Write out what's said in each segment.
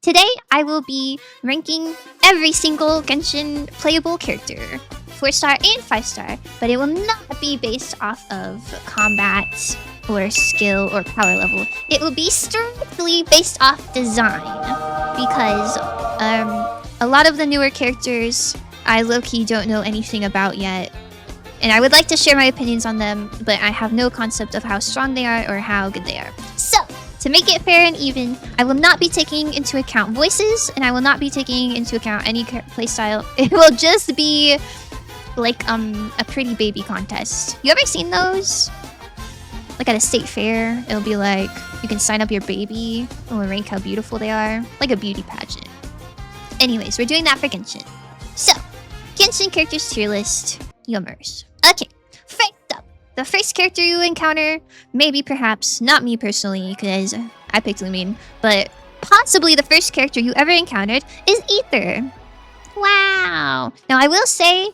Today, I will be ranking every single Genshin playable character, 4-star and 5-star, but it will not be based off of combat or skill or power level. It will be strictly based off design, because a lot of the newer characters I low-key don't know anything about yet, and I would like to share my opinions on them, but I have no concept of how strong they are or how good they are. So, to make it fair and even, I will not be taking into account voices, and I will not be taking into account any playstyle. It will just be like a pretty baby contest. You ever seen those? Like at a state fair, it'll be like, you can sign up your baby and we'll rank how beautiful they are. Like a beauty pageant. Anyways, we're doing that for Genshin. So, Genshin characters tier list, hoyoverse. Okay, first up, the first character you encounter, maybe perhaps, not me personally, because I picked Lumine, but possibly the first character you ever encountered is Aether. Wow. Now I will say,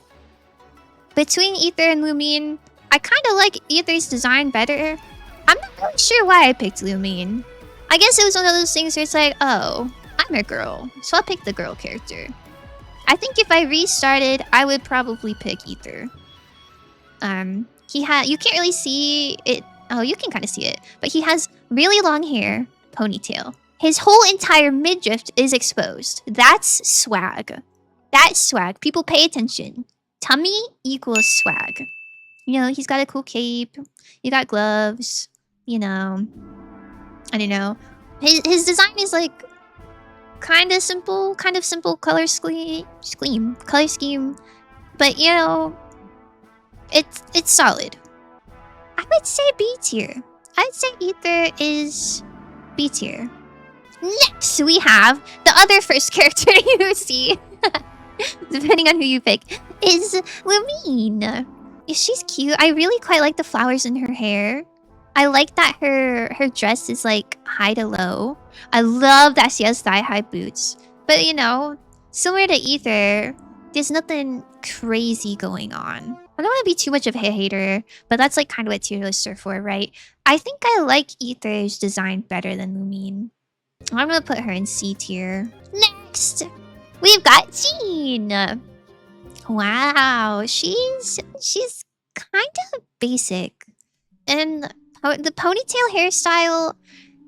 between Aether and Lumine, I kind of like Aether's design better. I'm not really sure why I picked Lumine. I guess it was one of those things where it's like, oh, I'm a girl, so I'll pick the girl character. I think if I restarted, I would probably pick Aether. You can't really see it. Oh, you can kind of see it, but he has really long hair, ponytail. His whole entire midriff is exposed. That's swag. That's swag. People pay attention. Tummy equals swag. You know, he's got a cool cape. You got gloves. You know, I don't know. His design is like kind of simple color scheme, but you know, it's solid. I would say B tier. I'd say Aether is B tier. Next, we have the other first character you see, depending on who you pick, is Lumine. She's cute. I really quite like the flowers in her hair. I like that her dress is like high to low. I love that she has thigh-high boots. But you know, similar to Aether, there's nothing crazy going on. I don't want to be too much of a hater, but that's like kind of what tier lists are for, right? I think I like Aether's design better than Lumine. I'm gonna put her in C tier. Next, we've got Jean. Wow, she's kind of basic, and the ponytail hairstyle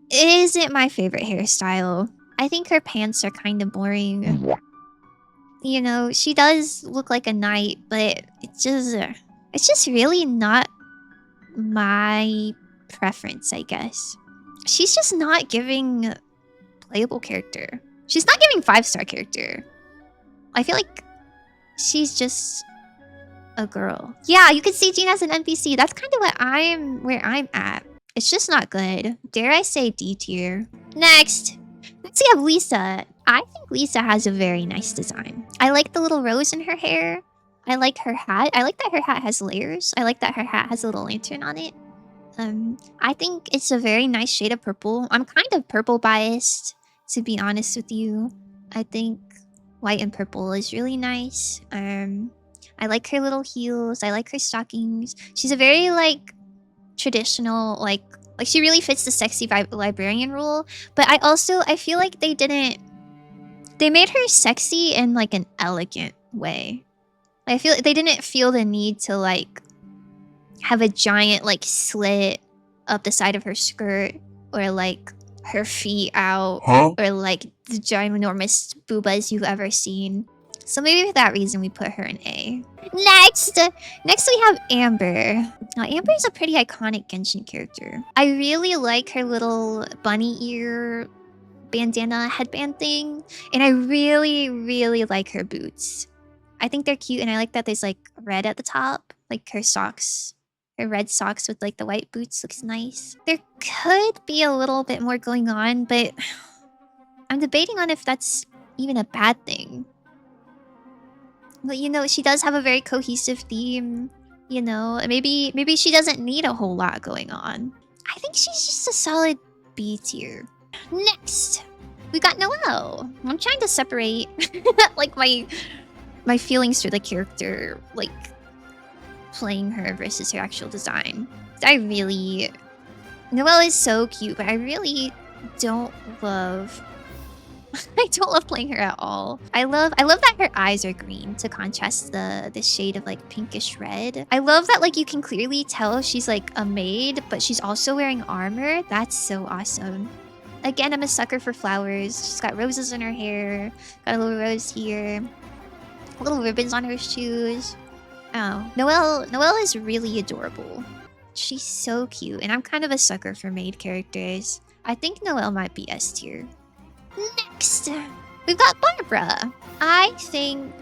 isn't my favorite hairstyle. I think her pants are kind of boring. You know, she does look like a knight, but it's just really not my preference, I guess. She's just not giving playable character. She's not giving 5-star character. I feel like she's just a girl. Yeah, you can see Jean as an NPC. That's kind of where I'm at. It's just not good. Dare I say D tier. Next we have Lisa. I think Lisa has a very nice design. I like the little rose in her hair. I like her hat. I like that her hat has layers. I like that her hat has a little lantern on it. I think it's a very nice shade of purple. I'm kind of purple biased, to be honest with you. I think white and purple is really nice. I like her little heels. I like her stockings. She's a very like traditional, like she really fits the sexy librarian rule. But I feel like they made her sexy in like an elegant way. I feel like they didn't feel the need to like have a giant like slit up the side of her skirt, or like her feet out, or like the ginormous boobas you've ever seen. So maybe for that reason we put her in A. Next we have Amber. Now Amber is a pretty iconic Genshin character. I really like her little bunny ear bandana headband thing, and I really like her boots. I think they're cute, and I like that there's like red at the top, like her socks. Her red socks with like the white boots looks nice. There could be a little bit more going on, but I'm debating on if that's even a bad thing. But you know, she does have a very cohesive theme. You know, maybe she doesn't need a whole lot going on. I think she's just a solid B tier. Next, we got Noelle. I'm trying to separate like my feelings for the character, like playing her versus her actual design. Noelle is so cute, but I really don't love I don't love playing her at all. I love that her eyes are green to contrast the shade of like pinkish red. I love that like you can clearly tell she's like a maid, but she's also wearing armor. That's so awesome. Again, I'm a sucker for flowers. She's got roses in her hair, got a little rose here, little ribbons on her shoes. Oh, Noelle is really adorable. She's so cute, and I'm kind of a sucker for maid characters. I think Noelle might be S tier. Next, we've got Barbara. I think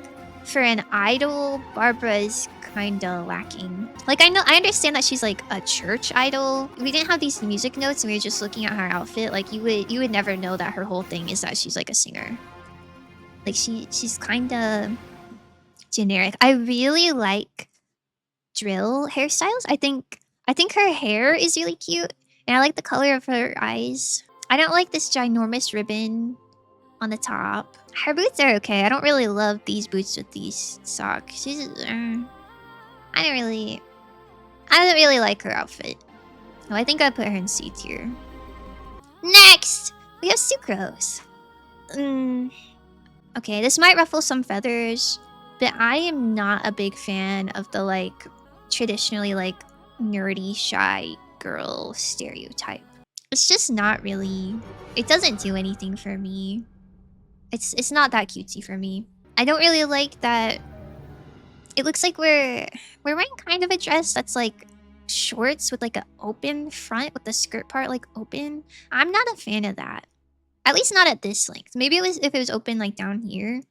for an idol, Barbara is kind of lacking. Like, I understand that she's like a church idol. We didn't have these music notes, and we were just looking at her outfit. Like, you would never know that her whole thing is that she's like a singer. Like, she's kind of generic. I really like drill hairstyles. I think her hair is really cute, and I like the color of her eyes. I don't like this ginormous ribbon on the top. Her boots are okay. I don't really love these boots with these socks. I don't really like her outfit. Oh, I think I put her in C tier. Next, we have Sucrose. Okay, this might ruffle some feathers, but I am not a big fan of the like traditionally like nerdy shy girl stereotype. It's just not really, it doesn't do anything for me. It's not that cutesy for me. I don't really like that. It looks like we're wearing kind of a dress that's like shorts with like an open front with the skirt part like open. I'm not a fan of that. At least not at this length. Maybe it was if it was open like down here.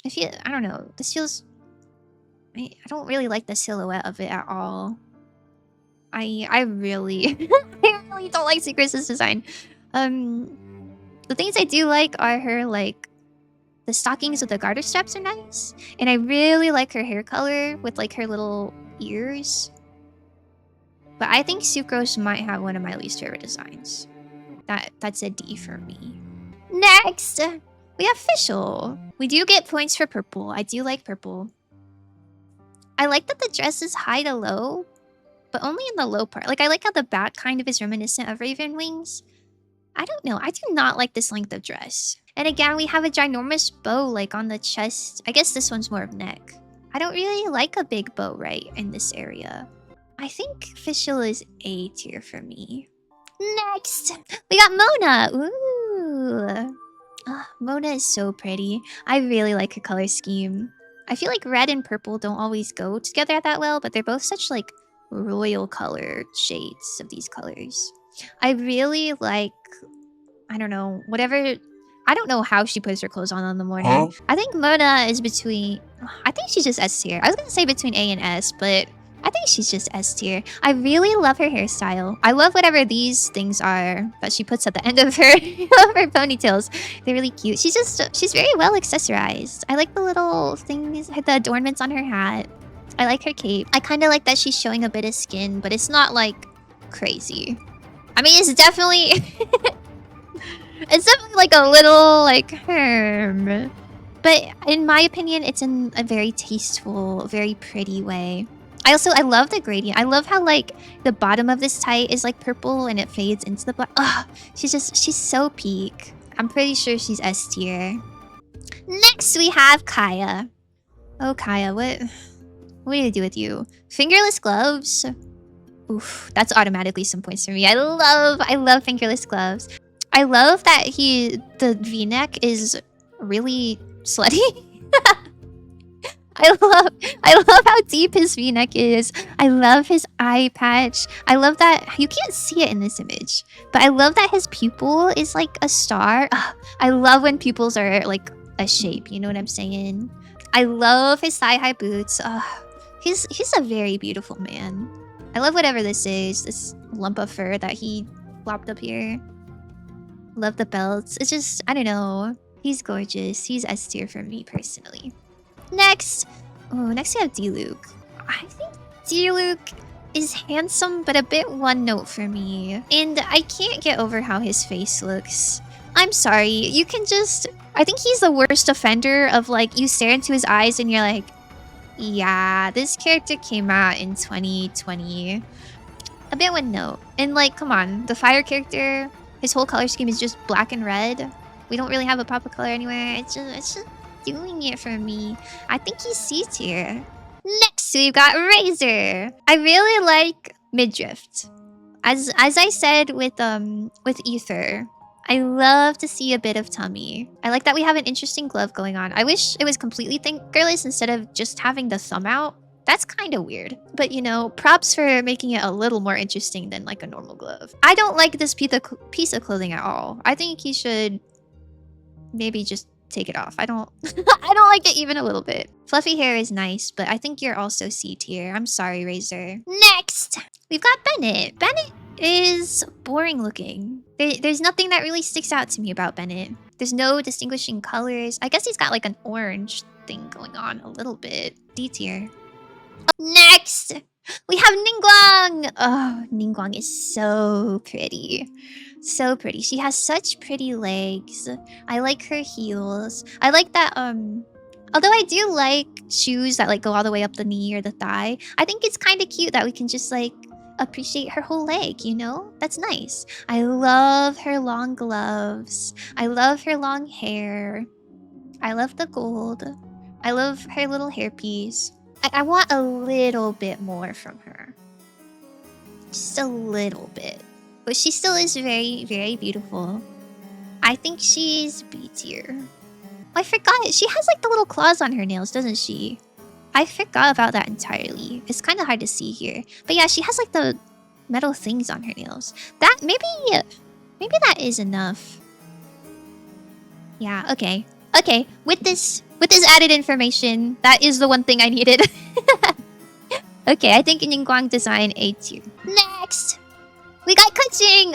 I don't know. This feels, I don't really like the silhouette of it at all. I really I really don't like Sucrose's design. The things I do like are her like the stockings with the garter straps are nice, and I really like her hair color with like her little ears. But I think Sucrose might have one of my least favorite designs. That's a D for me. Next, we have Fischl. We do get points for purple. I do like purple. I like that the dress is high to low, but only in the low part. Like, I like how the back kind of is reminiscent of Raven Wings. I don't know. I do not like this length of dress. And again, we have a ginormous bow, like, on the chest. I guess this one's more of neck. I don't really like a big bow right in this area. I think Fischl is A tier for me. Next, we got Mona. Ooh. Mona is so pretty. I really like her color scheme. I feel like red and purple don't always go together that well, but they're both such, like, royal color shades of these colors. I really like, I don't know, whatever. I don't know how she puts her clothes on in the morning. Huh? I think Mona is between, I think she's just S tier. I was gonna say between A and S, but I think she's just S tier. I really love her hairstyle. I love whatever these things are that she puts at the end of her, her ponytails. They're really cute. She's very well accessorized. I like the little things, the adornments on her hat. I like her cape. I kind of like that she's showing a bit of skin, but it's not like crazy. I mean, it's definitely it's definitely like a little like but in my opinion, it's in a very tasteful, very pretty way. I love the gradient. I love how like the bottom of this tight is like purple and it fades into the black. Ugh, she's so peak. I'm pretty sure she's S tier. Next we have Kaya. Oh Kaya, what do you do with you? Fingerless gloves. Oof, that's automatically some points for me. I love fingerless gloves. I love that the V-neck is really slutty. I love how deep his V-neck is. I love his eye patch. I love that you can't see it in this image, but I love that his pupil is like a star. Ugh, I love when pupils are like a shape. You know what I'm saying? I love his thigh-high boots. He's a very beautiful man. I love whatever this is. This lump of fur that he plopped up here. Love the belts. It's just, I don't know. He's gorgeous. He's S tier for me personally. Next we have D-Luke. I think D-Luke is handsome, but a bit one note for me. And I can't get over how his face looks. I'm sorry. You can just, I think he's the worst offender of like, you stare into his eyes and you're like, yeah, this character came out in 2020. A bit one note. And like, come on, the fire character, his whole color scheme is just black and red. We don't really have a pop of color anywhere. It's just doing it for me. I think he's C tier. Next, we've got Razor. I really like midriff. As I said with Ether, I love to see a bit of tummy. I like that we have an interesting glove going on. I wish it was completely fingerless instead of just having the thumb out. That's kind of weird. But you know, props for making it a little more interesting than like a normal glove. I don't like this piece of clothing at all. I think he should maybe just take it off. I don't I don't like it even a little bit. Fluffy hair is nice, but I think you're also C tier. I'm sorry, Razor. Next, we've got Bennett. Bennett is boring looking. There's nothing that really sticks out to me about Bennett. There's no distinguishing colors. I guess he's got like an orange thing going on a little bit. D tier. Next, we have Ningguang. Oh, Ningguang is so pretty. So pretty. She has such pretty legs. I like her heels. I like that, although I do like shoes that like go all the way up the knee or the thigh, I think it's kind of cute that we can just like appreciate her whole leg, you know? That's nice. I love her long gloves. I love her long hair. I love the gold. I love her little hairpiece. I want a little bit more from her. Just a little bit. But she still is very, very beautiful. I think she's B tier. I forgot. She has like the little claws on her nails, doesn't she? I forgot about that entirely. It's kind of hard to see here. But yeah, she has like the metal things on her nails. That maybe that is enough. Yeah, okay. Okay, with this added information, that is the one thing I needed. Okay, I think Ningguang design A tier. Next, we got Kuching.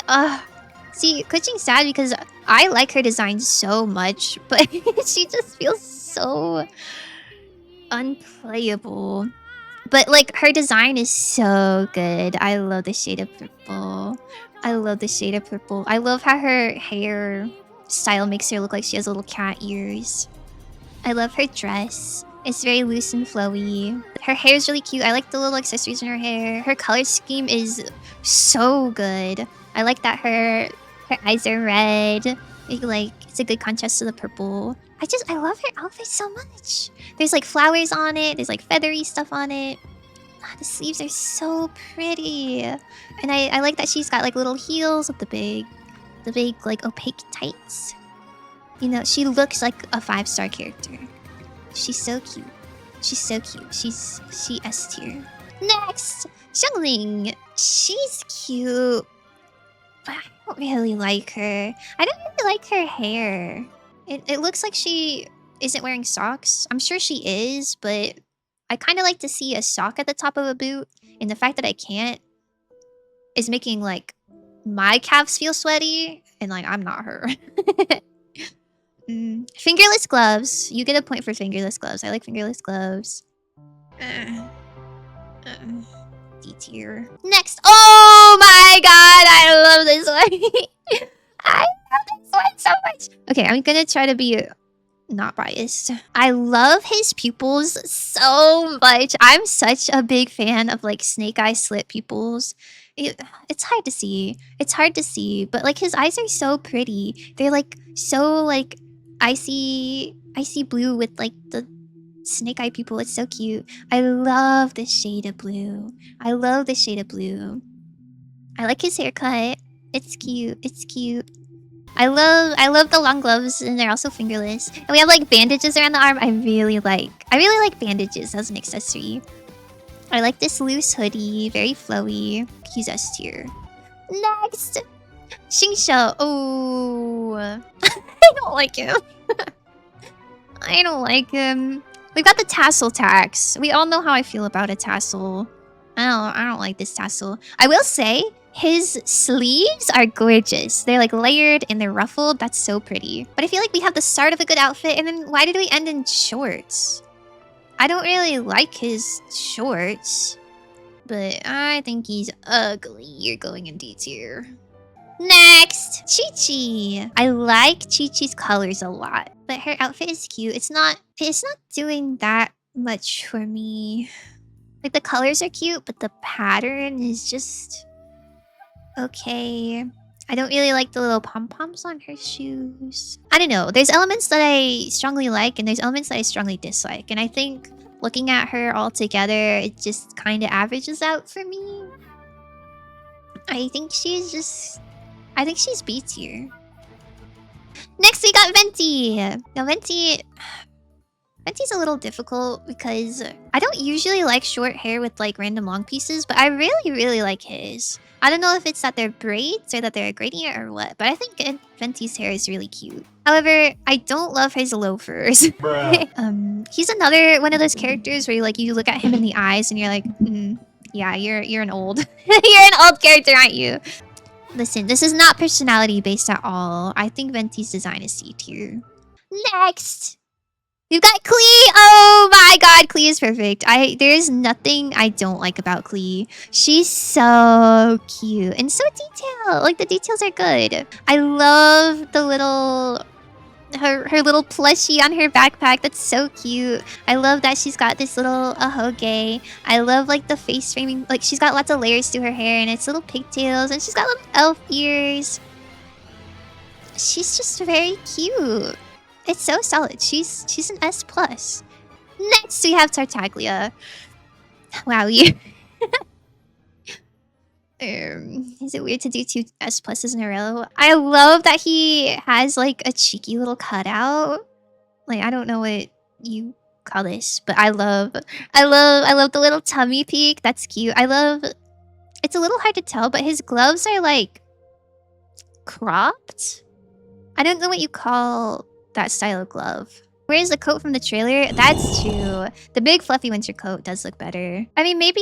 See, Kuching's sad because I like her design so much, but she just feels so unplayable. But like her design is so good. I love the shade of purple. I love the shade of purple. I love how her hair style makes her look like she has little cat ears. I love her dress. It's very loose and flowy. Her hair is really cute. I like the little accessories in her hair. Her color scheme is so good. I like that her eyes are red. It's a good contrast to the purple. I love her outfit so much. There's like flowers on it. There's like feathery stuff on it. The sleeves are so pretty. And I like that she's got like little heels with the big like opaque tights. You know, she looks like a 5-star character. She's so cute. She's so cute. She S tier. Next, Xiangling. She's cute, but I don't really like her. I don't really like her hair. It looks like she isn't wearing socks. I'm sure she is, but I kind of like to see a sock at the top of a boot. And the fact that I can't is making like my calves feel sweaty. And like, I'm not her. Fingerless gloves. You get a point for fingerless gloves. I like fingerless gloves. D tier. Next. Oh my god, I love this one. I love this one so much. Okay, I'm gonna try to be not biased. I love his pupils so much. I'm such a big fan of like snake eye slit pupils. It's hard to see. It's hard to see, but like his eyes are so pretty. They're like so like icy blue with like the snake eye pupil. It's so cute. I love this shade of blue. I love this shade of blue. I like his haircut. It's cute. It's cute. I love the long gloves, and they're also fingerless. And we have like bandages around the arm. I really like bandages as an accessory. I like this loose hoodie, very flowy. He's S tier. Next, Xingxiu. Oh, I don't like him. I don't like him. We've got the tassel tax. We all know how I feel about a tassel. I don't like this tassel. I will say his sleeves are gorgeous. They're like layered and they're ruffled. That's so pretty. But I feel like we have the start of a good outfit, and then why did we end in shorts? I don't really like his shorts, but I think he's ugly. You're going in D tier. Next, Chi-Chi. I like Chi-Chi's colors a lot, but her outfit is cute. It's not doing that much for me. Like the colors are cute, but the pattern is just okay. I don't really like the little pom-poms on her shoes. I don't know. There's elements that I strongly like and there's elements that I strongly dislike. And I think looking at her all together, it just kind of averages out for me. I think she's B tier. Next we got Venti. Now Venti's a little difficult because I don't usually like short hair with like random long pieces, but I really like his. I don't know if it's that they're braids or that they're a gradient or what, but I think Venti's hair is really cute. However, I don't love his loafers. He's another one of those characters where you look at him in the eyes and you're like, yeah, you're an old you're an old character, aren't you? Listen, this is not personality based at all. I think Venti's design is C tier. Next! We've got Klee! Oh my god, Klee is perfect. There's nothing I don't like about Klee. She's so cute and so detailed. Like, the details are good. I love the little... Her little plushie on her backpack. That's so cute. I love that she's got this little ahoge. I love, like, the face framing. Like, she's got lots of layers to her hair and it's little pigtails and she's got little elf ears. She's just very cute. It's so solid. She's an S+. Next, we have Tartaglia. Wow, you... is it weird to do 2 S+'s in a row? I love that he has, like, a cheeky little cutout. Like, I don't know what you call this, but I love the little tummy peak. That's cute. It's a little hard to tell, but his gloves are, like, cropped? I don't know what you call that style of glove. Where's the coat from the trailer? That's true. The big fluffy winter coat does look better. I mean, maybe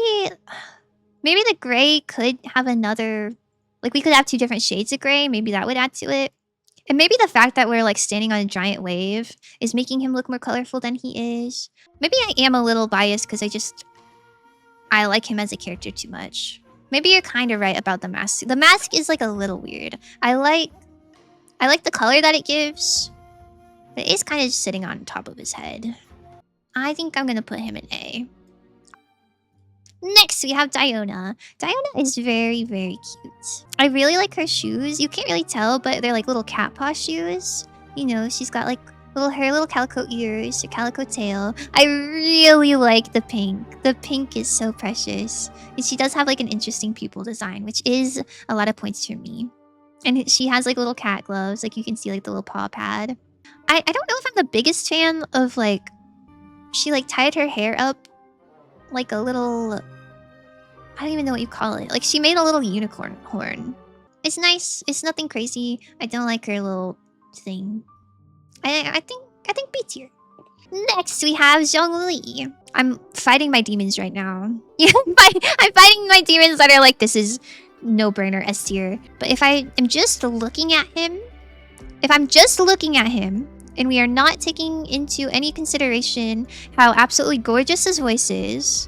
the gray could have another... Like, we could have 2 different shades of gray. Maybe that would add to it. And maybe the fact that we're, like, standing on a giant wave is making him look more colorful than he is. Maybe I am a little biased because I like him as a character too much. Maybe you're kind of right about the mask. The mask is, like, a little weird. I like the color that it gives. But it is kind of just sitting on top of his head. I think I'm gonna put him in A. Next, we have Diona. Diona is very cute. I really like her shoes. You can't really tell, but they're like little cat paw shoes. You know, she's got like little calico ears, her calico tail. I really like the pink. The pink is so precious. And she does have like an interesting pupil design, which is a lot of points for me. And she has like little cat gloves. Like you can see like the little paw pad. I don't know if I'm the biggest fan of like... She like tied her hair up like a little... I don't even know what you call it. Like she made a little unicorn horn. It's nice. It's nothing crazy. I don't like her little thing. I think B tier. Next we have Zhongli. I'm fighting my demons right now. Yeah, I'm fighting my demons that are like, this is no-brainer S tier. But if I am just looking at him... If I'm just looking at him, and we are not taking into any consideration how absolutely gorgeous his voice is,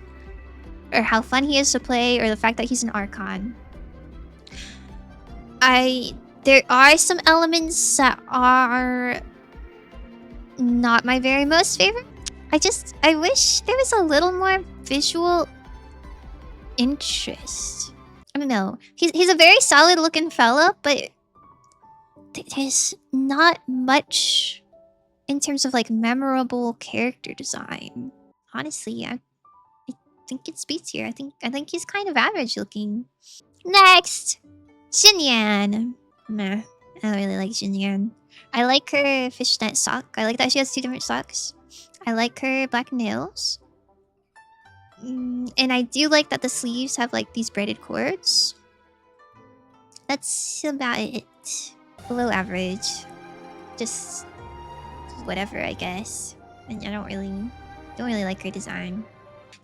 or how fun he is to play, or the fact that he's an Archon, there are some elements that are not my very most favorite. I wish there was a little more visual interest. I don't know. He's a very solid looking fella, but there's not much in terms of like memorable character design. Honestly, I think it's B tier. I think he's kind of average looking. Next, Xinyan. Meh, I don't really like Xinyan. I like her fishnet sock. I like that she has 2 different socks. I like her black nails. And I do like that the sleeves have like these braided cords. That's about it. Below average. Just whatever, I guess. And I don't really like her design.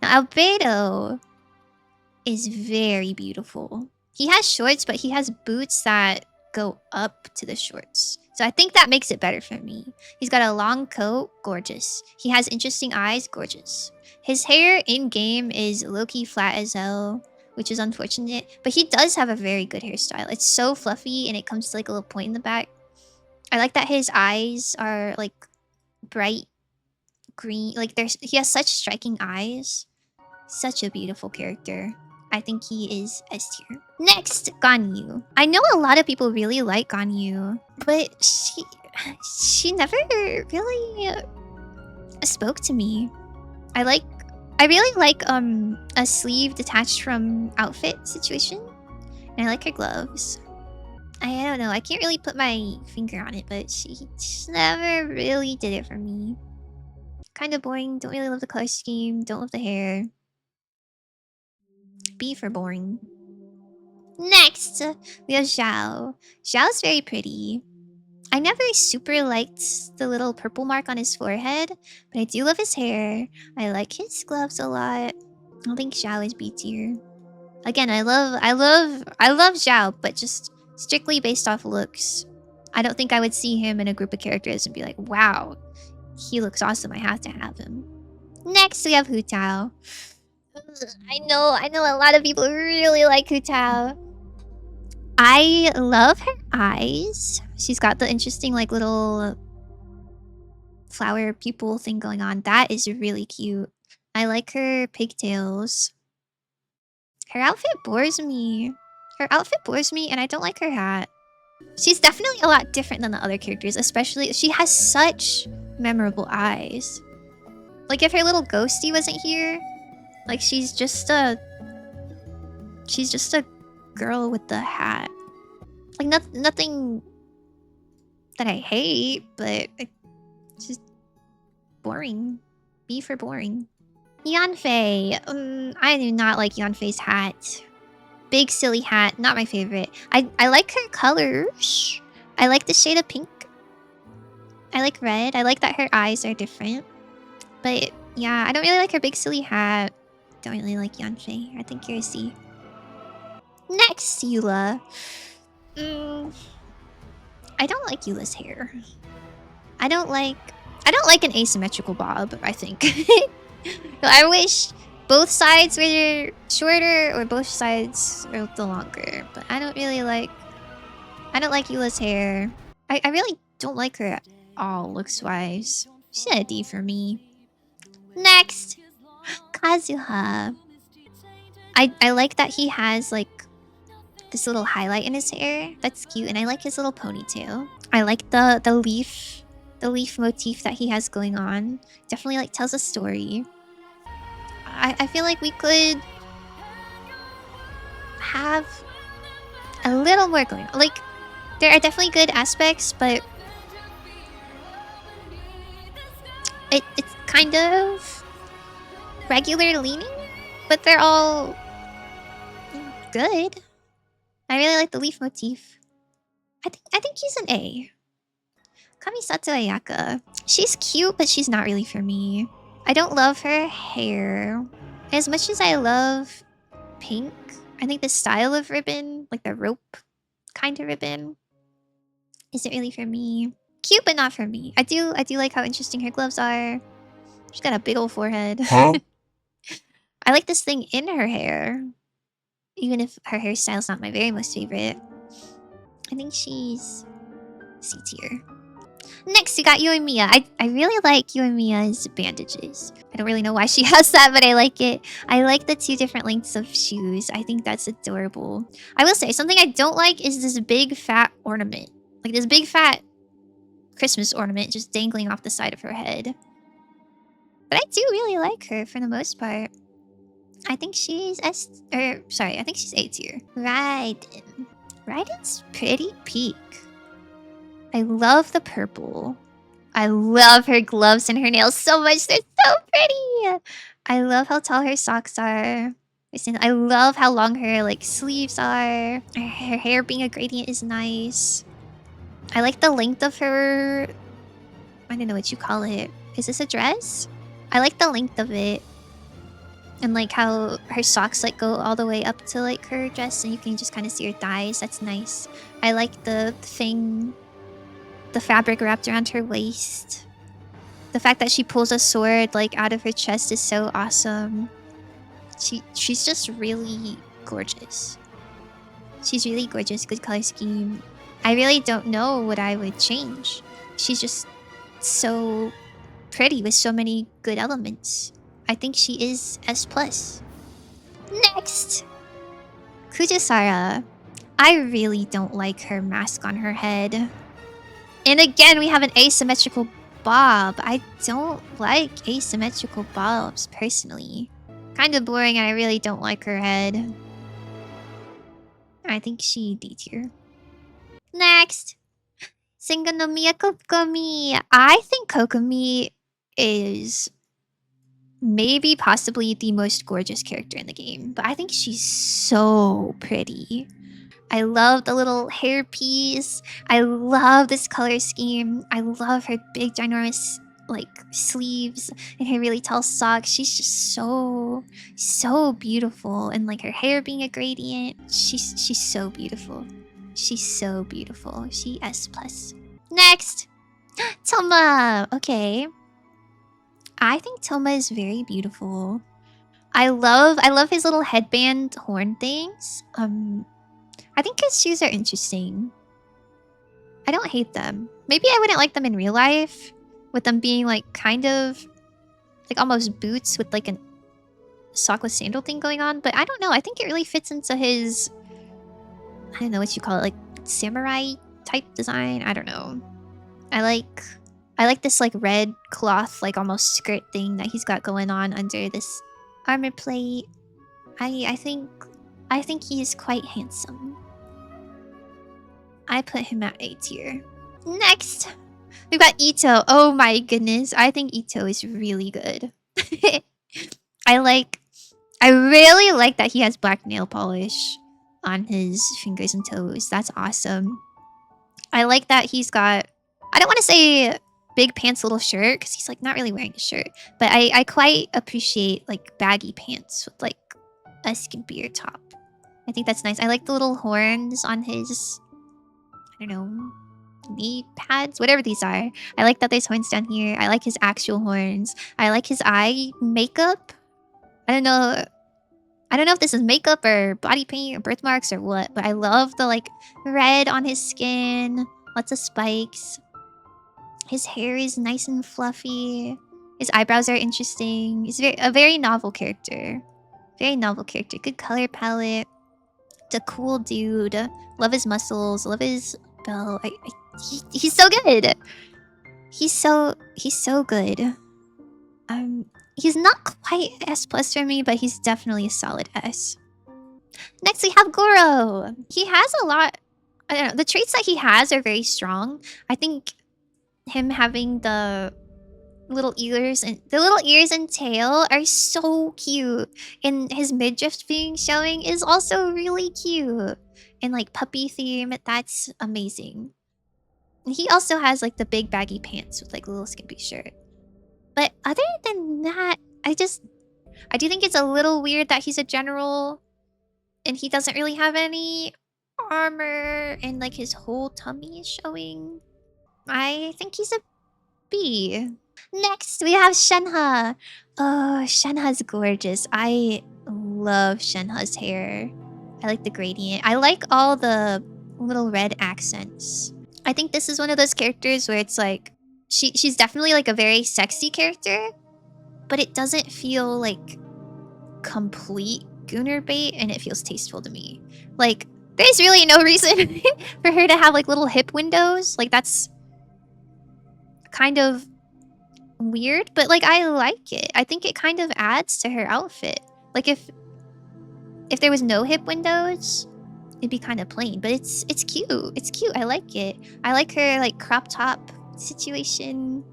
Now Albedo is very beautiful. He has shorts, but he has boots that go up to the shorts. So I think that makes it better for me. He's got a long coat, gorgeous. He has interesting eyes, gorgeous. His hair in-game is low-key flat as hell, which is unfortunate. But he does have a very good hairstyle. It's so fluffy and it comes to like a little point in the back. I like that his eyes are like bright green. Like he has such striking eyes. Such a beautiful character. I think he is S tier. Next, Ganyu. I know a lot of people really like Ganyu, but she never really spoke to me. I really like a sleeve detached from outfit situation. And I like her gloves. I don't know, I can't really put my finger on it, but she just never really did it for me. Kind of boring, don't really love the color scheme, don't love the hair. B for boring. Next, we have Xiao. Xiao's very pretty. I never super liked the little purple mark on his forehead, but I do love his hair. I like his gloves a lot. I think Xiao is B tier. Again, I love Xiao, but just strictly based off looks. I don't think I would see him in a group of characters and be like, wow, he looks awesome, I have to have him. Next, we have Hu Tao. I know a lot of people really like Hu Tao. I love her eyes. She's got the interesting like little flower pupil thing going on. That is really cute. I like her pigtails. Her outfit bores me. And I don't like her hat. She's definitely a lot different than the other characters, especially she has such memorable eyes. Like if her little ghostie wasn't here, like she's just a girl with the hat. Like nothing that I hate, but it's just boring. B for boring. Yanfei. I do not like Yanfei's hat. Big silly hat, not my favorite. I like her colors. I like the shade of pink. I like red. I like that her eyes are different. But yeah, I don't really like her big silly hat. Don't really like Yanfei. I think you're a C. Next, Eula. I don't like Eula's hair. I don't like an asymmetrical bob, I think. I wish both sides were shorter or both sides were the longer. But I don't like Eula's hair. I really don't like her at all looks-wise. She's a D for me. Next, Kazuha. I like that he has like this little highlight in his hair. That's cute, and I like his little ponytail. I like the leaf motif that he has going on. Definitely like tells a story. I feel like we could have a little more going on. Like there are definitely good aspects, but it's kind of regular leaning, but they're all good. I really like the leaf motif. I think he's an A. Kamisato Ayaka. She's cute, but she's not really for me. I don't love her hair. As much as I love pink, I think the style of ribbon, like the rope kind of ribbon, isn't really for me. Cute, but not for me. I do like how interesting her gloves are. She's got a big old forehead. Huh? I like this thing in her hair. Even if her hairstyle's not my very most favorite. I think she's C tier. Next, we got Yoimiya. I really like Yoimiya's bandages. I don't really know why she has that, but I like it. I like the 2 different lengths of shoes. I think that's adorable. I will say, something I don't like is this big fat ornament. Like this big fat Christmas ornament just dangling off the side of her head. But I do really like her for the most part. I think she's I think she's A tier. Raiden. Raiden's pretty peak. I love the purple. I love her gloves and her nails so much. They're so pretty. I love how tall her socks are. I love how long her like sleeves are. Her hair being a gradient is nice. I like the length of her... I don't know what you call it. Is this a dress? I like the length of it. And like how her socks like go all the way up to like her dress and you can just kind of see her thighs. That's nice. I like the thing... the fabric wrapped around her waist. The fact that she pulls a sword like out of her chest is so awesome. She's just really gorgeous. She's really gorgeous, good color scheme. I really don't know what I would change. She's just so pretty with so many good elements. I think she is S+. Next, Kujisara. I really don't like her mask on her head. And again, we have an asymmetrical bob. I don't like asymmetrical bobs, personally. Kind of boring, and I really don't like her head. I think she D tier. Next! Singonomiya Kokomi. I think Kokomi is maybe possibly the most gorgeous character in the game. But I think she's so pretty. I love the little hairpiece. I love this color scheme. I love her big, ginormous, like, sleeves and her really tall socks. She's just so beautiful. And, like, her hair being a gradient. She's so beautiful. She's so beautiful. She S+. Next! Toma! Okay. I think Toma is very beautiful. I love his little headband horn things. I think his shoes are interesting. I don't hate them. Maybe I wouldn't like them in real life, with them being like kind of like almost boots with like a sock with sandal thing going on. But I don't know. I think it really fits into his, I don't know what you call it, like samurai type design. I don't know. I like this like red cloth, like almost skirt thing that he's got going on under this armor plate. I think he is quite handsome. I put him at A tier. Next, we've got Ito. Oh my goodness, I think Ito is really good. I really like that he has black nail polish on his fingers and toes. That's awesome. I like that he's got, I don't want to say big pants little shirt because he's like not really wearing a shirt, but I quite appreciate like baggy pants with like a skimpier top. I think that's nice. I like the little horns on his, I don't know, knee pads, whatever these are. I like that there's horns down here. I like his actual horns. I like his eye makeup. I don't know if this is makeup or body paint or birthmarks or what, but I love the like red on his skin. Lots of spikes. His hair is nice and fluffy. His eyebrows are interesting. He's a very novel character. Very novel character. Good color palette. It's a cool dude. Love his muscles. Love his belt. He's so good. He's so good. He's not quite S+ for me, but he's definitely a solid S. Next, we have Goro. He has a lot. I don't know. The traits that he has are very strong. I think him having the little ears and tail are so cute, and his midriff being showing is also really cute. And like puppy theme, that's amazing. And he also has like the big baggy pants with like a little skimpy shirt. But other than that, I do think it's a little weird that he's a general and he doesn't really have any armor and like his whole tummy is showing. I think he's a B. Next, we have Shenhe. Oh, Shenhe's gorgeous. I love Shenhe's hair. I like the gradient. I like all the little red accents. I think this is one of those characters where it's like, she's definitely like a very sexy character, but it doesn't feel like complete gooner bait, and it feels tasteful to me. Like, there's really no reason for her to have like little hip windows. Like, that's kind of weird, but like I like it. I think it kind of adds to her outfit. Like if there was no hip windows, it'd be kind of plain, but it's cute. It's cute. I like it. I like her like crop top situation.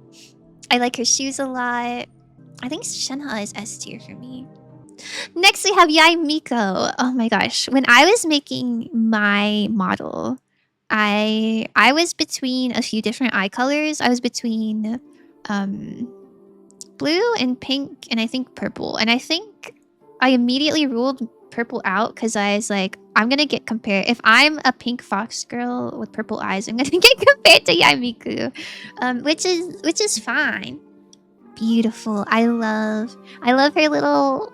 I like her shoes a lot. I think Shenhe is S tier for me. Next we have Yai Miko. Oh my gosh. When I was making my model, I was between a few different eye colors. I was between blue and pink and I think purple. And I think I immediately ruled purple out because I was like, I'm gonna get compared. If I'm a pink fox girl with purple eyes, I'm gonna get compared to Yaimiku, which is fine. Beautiful. I love her little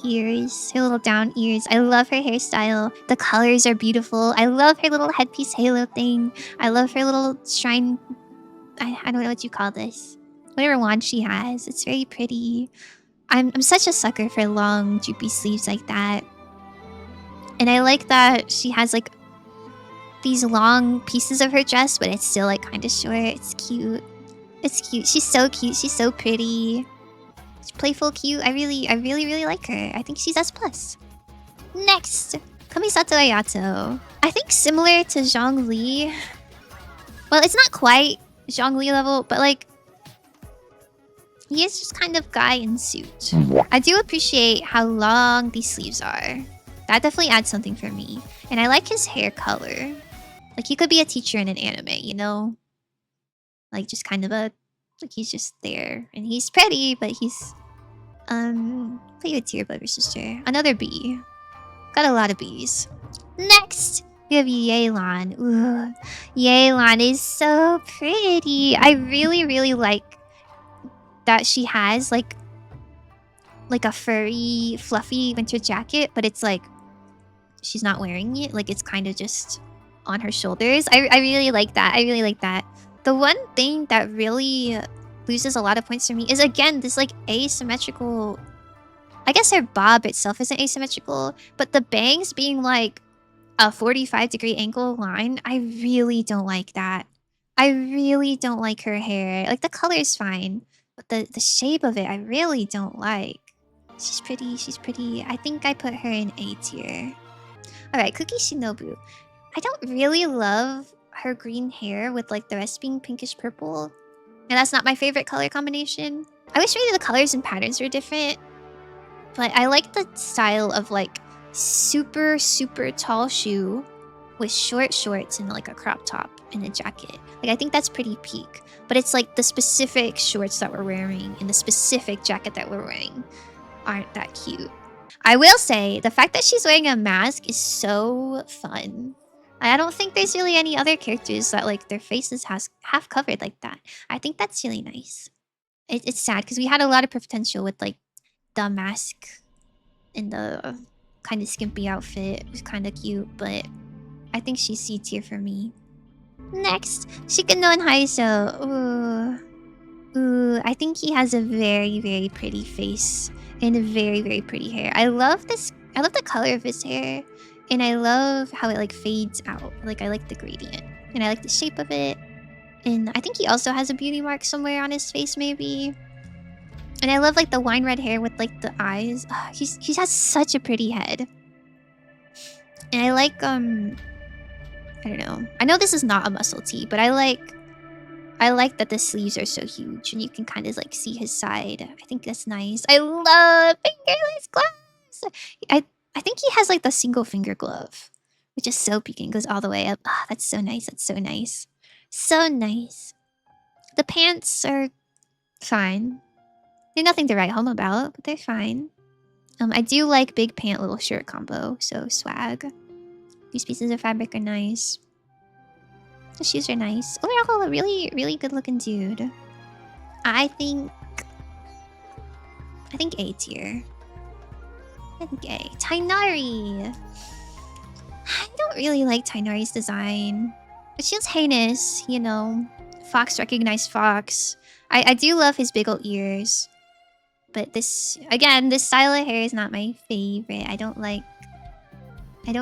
ears, her little down ears. I love her hairstyle. The colors are beautiful. I love her little headpiece halo thing. I love her little shrine. I don't know what you call this. Whatever wand she has. It's very pretty. I'm such a sucker for long droopy sleeves like that. And I like that she has like these long pieces of her dress, but it's still like kind of short. It's cute. It's cute. She's so cute. She's so pretty. She's playful, cute. I really like her. I think she's S+. Next, Kamisato Ayato. I think similar to Zhongli. Well, it's not quite Zhongli level, but like he is just kind of guy in suit. I do appreciate how long these sleeves are. That definitely adds something for me. And I like his hair color. Like he could be a teacher in an anime, you know? Like just kind of a like he's just there. And he's pretty, but he's play with Tier Brother Sister. Another B. Got a lot of B's. Next, we have Yelan. Ooh, Yelan is so pretty. I really like that she has like a furry, fluffy winter jacket, but it's like she's not wearing it. Like it's kind of just on her shoulders. I really like that. I really like that. The one thing that really loses a lot of points for me is again this like asymmetrical. I guess her bob itself isn't asymmetrical, but the bangs being like a 45-degree angle line, I really don't like that. I really don't like her hair. Like the color is fine, but the shape of it I really don't like. She's pretty, she's pretty. I think I put her in A tier. Alright, Cookie Shinobu. I don't really love her green hair with like the rest being pinkish purple. And that's not my favorite color combination. I wish maybe the colors and patterns were different. But I like the style of like super tall shoe with short shorts and like a crop top and a jacket. Like I think that's pretty peak. But it's like the specific shorts that we're wearing and the specific jacket that we're wearing aren't that cute. I will say the fact that she's wearing a mask is so fun. I don't think there's really any other characters that like their faces half covered like that. I think that's really nice. It's sad because we had a lot of potential with like the mask and the kind of skimpy outfit. It was kind of cute, but I think she's C tier for me. Next, Shikano and Haiso. Ooh, I think he has a very pretty face and a very pretty hair. I love this. I love the color of his hair, and I love how it like fades out. Like I like the gradient, and I like the shape of it. And I think he also has a beauty mark somewhere on his face, maybe. And I love like the wine red hair with like the eyes. He has such a pretty head. And I like I don't know. I know this is not a muscle tee, but I like that the sleeves are so huge and you can kind of like see his side. I think that's nice. I love fingerless gloves. I think he has like the single finger glove, which is so peaking, goes all the way up. Ah, that's so nice. That's so nice. So nice. The pants are fine. They're nothing to write home about, but they're fine. I do like big pant, little shirt combo, so swag. These pieces of fabric are nice. The shoes are nice. Overall, a really good looking dude. I think A tier. I think A. Tainari. I don't really like Tainari's design. But she was heinous, you know. Fox recognized Fox. I do love his big old ears. But this, again, this style of hair is not my favorite. I don't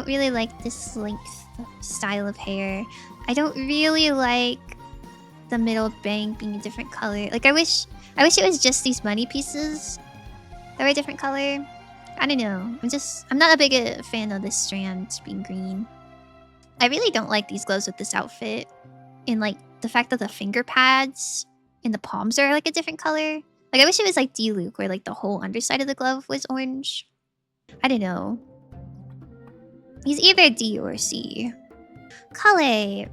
really like this length style of hair. I don't really like the middle bang being a different color. Like I wish it was just these money pieces that were a different color. I don't know. I'm not a big fan of this strand being green. I really don't like these gloves with this outfit. And like the fact that the finger pads and the palms are like a different color. Like I wish it was like D-Luke where like the whole underside of the glove was orange. I don't know. He's either D or C. Kale.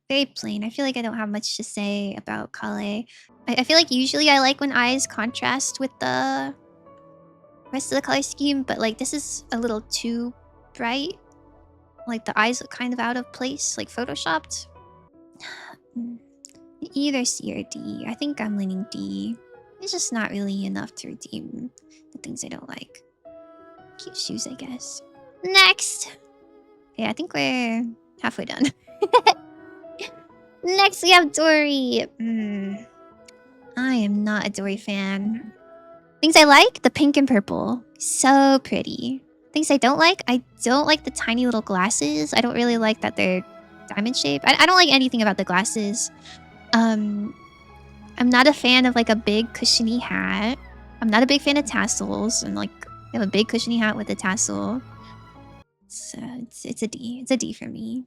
Very plain. I feel like I don't have much to say about Kale. I feel like usually I like when eyes contrast with the rest of the color scheme, but like this is a little too bright. Like the eyes look kind of out of place, like photoshopped. Either C or D. I think I'm leaning D. It's just not really enough to redeem the things I don't like. Cute shoes, I guess. Next! Yeah, I think we're halfway done. Next, we have Dory. I am not a Dory fan. Things I like? The pink and purple. So pretty. Things I don't like the tiny little glasses. I don't really like that they're diamond shaped. I don't like anything about the glasses. I'm not a fan of like a big cushiony hat. I'm not a big fan of tassels. And like I have a big cushiony hat with a tassel. So it's a D. It's a D for me.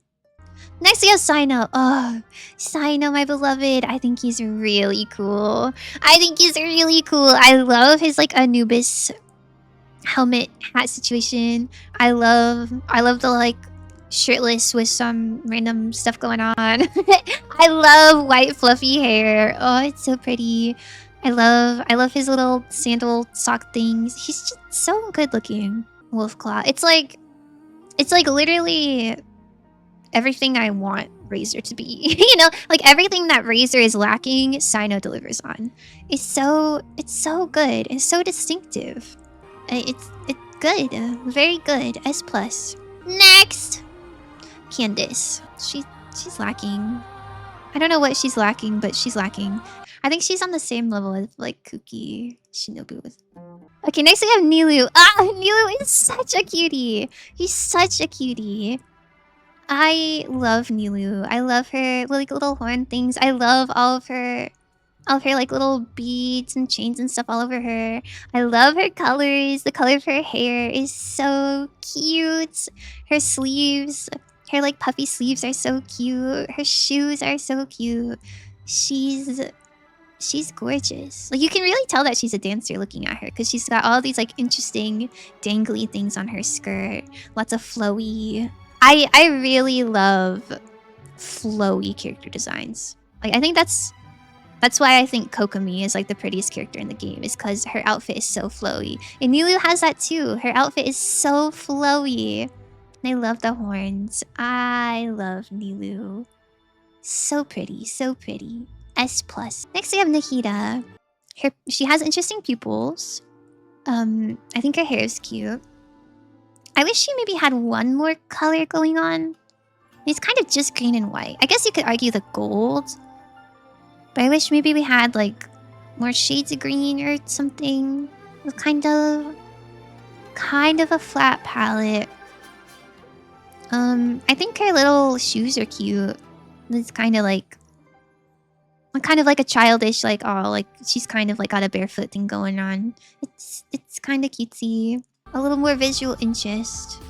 Next we have Sino. Oh, Sino, my beloved. I think he's really cool. I love his like Anubis helmet hat situation. I love the like shirtless with some random stuff going on. I love white fluffy hair. Oh, it's so pretty. I love his little sandal sock things. He's just so good looking. Wolfclaw. It's like literally everything I want Razor to be. You know, like everything that Razor is lacking, Sino delivers on. It's so good and so distinctive. It's good, very good. S plus. Next, Candice. She's lacking. I don't know what she's lacking, but she's lacking. I think she's on the same level as like Kuki Shinobu with. Okay, next we have Nilu. Ah, Nilu is such a cutie. He's such a cutie. I love Nilu. I love her like little horn things. I love all of her like little beads and chains and stuff all over her. I love her colors. The color of her hair is so cute. Her sleeves, her like puffy sleeves are so cute. Her shoes are so cute. She's gorgeous. Like you can really tell that she's a dancer looking at her because she's got all these like interesting dangly things on her skirt. Lots of flowy. I really love flowy character designs. Like I think that's why I think Kokomi is like the prettiest character in the game, is because her outfit is so flowy. And Nilu has that too. Her outfit is so flowy. And I love the horns. I love Nilu. So pretty, so pretty. S plus. Next we have Nahida. She has interesting pupils. I think her hair is cute. I wish she maybe had one more color going on. It's kind of just green and white. I guess you could argue the gold. But I wish maybe we had like more shades of green or something. Kind of a flat palette. I think her little shoes are cute. It's kind of like a childish like, oh, like she's kind of like got a barefoot thing going on. It's kind of cutesy. A little more visual interest.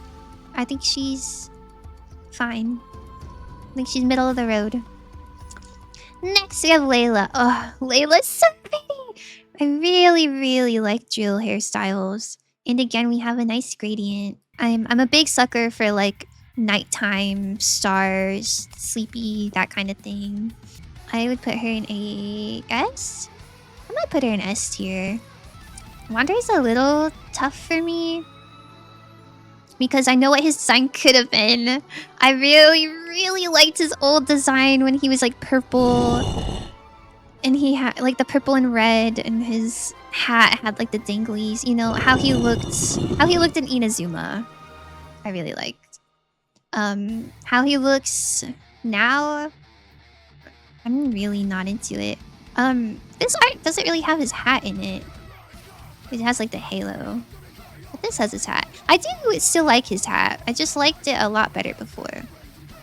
I think she's fine. I think she's middle of the road. Next we have Layla. Oh, Layla's so pretty. I really like drill hairstyles. And again, we have a nice gradient. I'm a big sucker for like nighttime stars, sleepy, that kind of thing. I would put her in a S. I might put her in S tier. Wander's a little tough for me because I know what his design could have been. I really liked his old design when he was like purple. And he had like the purple and red, and his hat had like the danglies. You know, how he looked in Inazuma. I really liked. How he looks now, I'm really not into it. This art doesn't really have his hat in it. It has like the halo. But this has his hat. I do still like his hat. I just liked it a lot better before.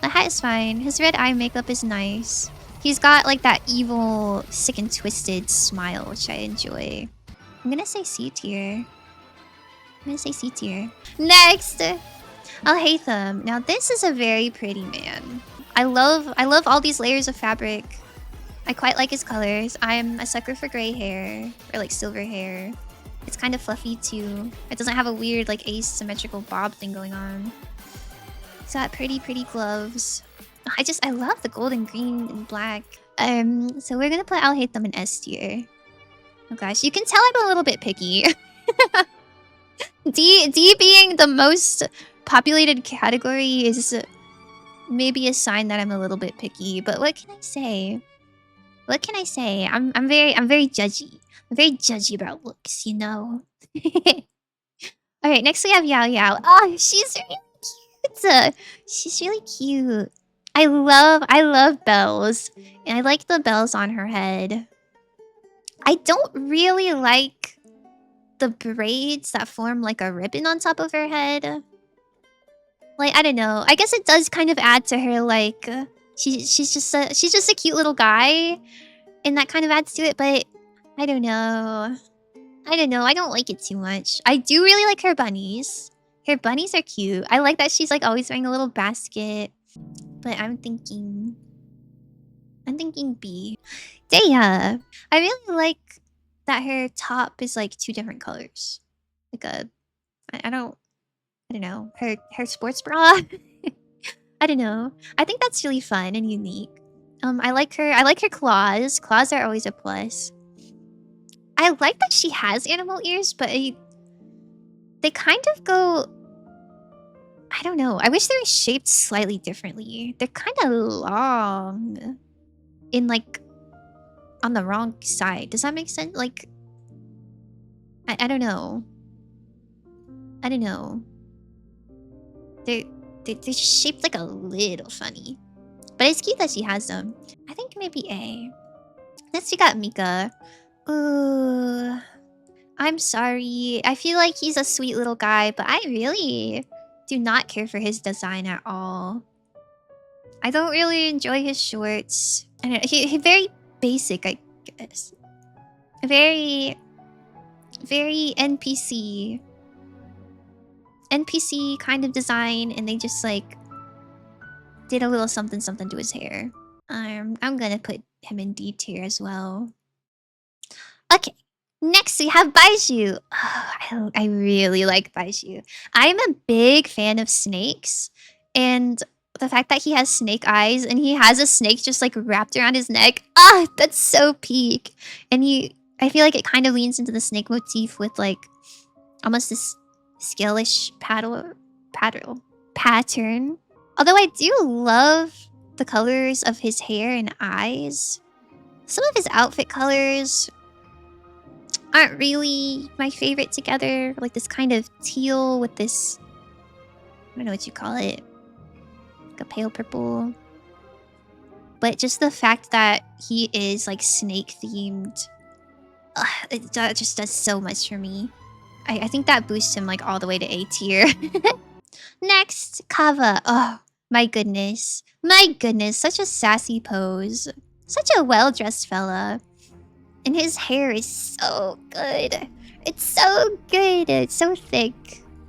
The hat is fine. His red eye makeup is nice. He's got like that evil, sick and twisted smile, which I enjoy. I'm gonna say C tier. Next! Alhaitham. Now this is a very pretty man. I love all these layers of fabric. I quite like his colors. I'm a sucker for gray hair, or like silver hair. It's kind of fluffy too. It doesn't have a weird like asymmetrical bob thing going on. It's got pretty gloves. I love the gold and green and black. So we're gonna put Alhaitham in S tier. Oh gosh, you can tell I'm a little bit picky. D being the most populated category is maybe a sign that I'm a little bit picky. But what can I say? I'm very judgy. I'm very judgy about looks, you know. All right, next we have Yao Yao. Oh, she's really cute. She's really cute. I love bells, and I like the bells on her head. I don't really like the braids that form like a ribbon on top of her head. Like, I don't know. I guess it does kind of add to her, like, she's just a cute little guy, and that kind of adds to it, but I don't know. I don't know. I don't like it too much. I do really like her bunnies. Her bunnies are cute. I like that she's like always wearing a little basket. But I'm thinking B. Daya. I really like that her top is like 2 different colors. Like a I don't know. Her sports bra. I don't know. I think that's really fun and unique. I like her claws. Claws are always a plus. I like that she has animal ears, but they kind of go... I don't know. I wish they were shaped slightly differently. They're kind of long. In like... on the wrong side. Does that make sense? Like... I don't know. I don't know. They're shaped like a little funny. But it's cute that she has them. I think maybe A. Next we got Mika. Ooh, I'm sorry. I feel like he's a sweet little guy, but I really do not care for his design at all. I don't really enjoy his shorts. I don't know, he's very basic, I guess. Very NPC kind of design, and they just like did a little something to his hair. I'm gonna put him in D tier as well. Okay, next we have Baiju. Oh, I really like Baiju. I'm a big fan of snakes, and the fact that he has snake eyes and he has a snake just like wrapped around his neck. Ah, that's so peak. And I feel like it kind of leans into the snake motif with like almost this scalish pattern. Although I do love the colors of his hair and eyes. Some of his outfit colors aren't really my favorite together. Like this kind of teal with this... I don't know what you call it. Like a pale purple. But just the fact that he is like snake themed... it just does so much for me. I think that boosts him like all the way to A tier. Next, Kava. Oh, my goodness. My goodness, such a sassy pose. Such a well-dressed fella. And his hair is so good. It's so good. It's so thick.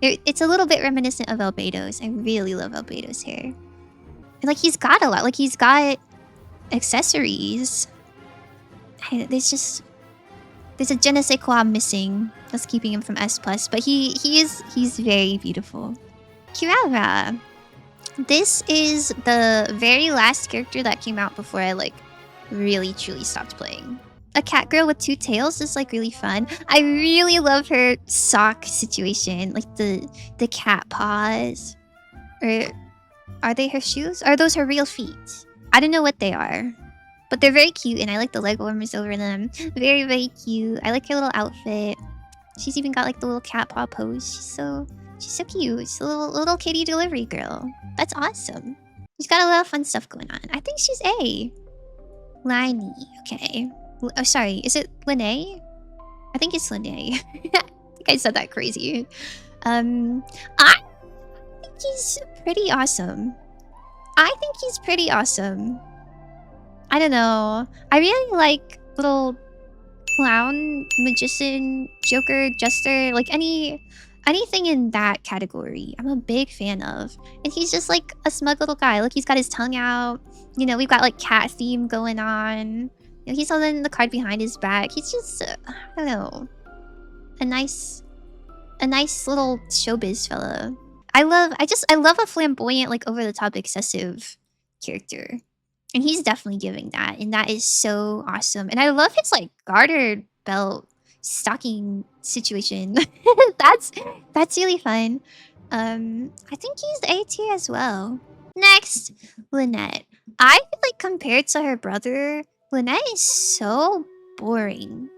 It's a little bit reminiscent of Albedo's. I really love Albedo's hair. And like he's got a lot. Like he's got accessories. There's a je ne sais quoi missing that's keeping him from S+, but he's very beautiful. Kirara. This is the very last character that came out before I like really truly stopped playing. A cat girl with 2 tails is like really fun. I really love her sock situation, like the cat paws. Or are they her shoes? Are those her real feet? I don't know what they are. But they're very cute, and I like the leg warmers over them. Very, very cute. I like her little outfit. She's even got like the little cat paw pose. She's so cute. She's a little kitty delivery girl. That's awesome. She's got a lot of fun stuff going on. I think she's A. Liney. Okay. Oh, sorry. Is it Linnae? I think it's Linnae. I think I said that crazy. I think he's pretty awesome. I don't know. I really like little clown, magician, joker, jester, like anything in that category. I'm a big fan of. And he's just like a smug little guy. Look, he's got his tongue out. You know, we've got like cat theme going on. You know, he's holding the card behind his back. He's just, I don't know, a nice little showbiz fella. I love a flamboyant, like over the top, excessive character. And he's definitely giving that, and that is so awesome. And I love his like garter belt stocking situation. that's really fun. I think he's A tier as well. Next, Lynette. I feel like compared to her brother, Lynette is so boring.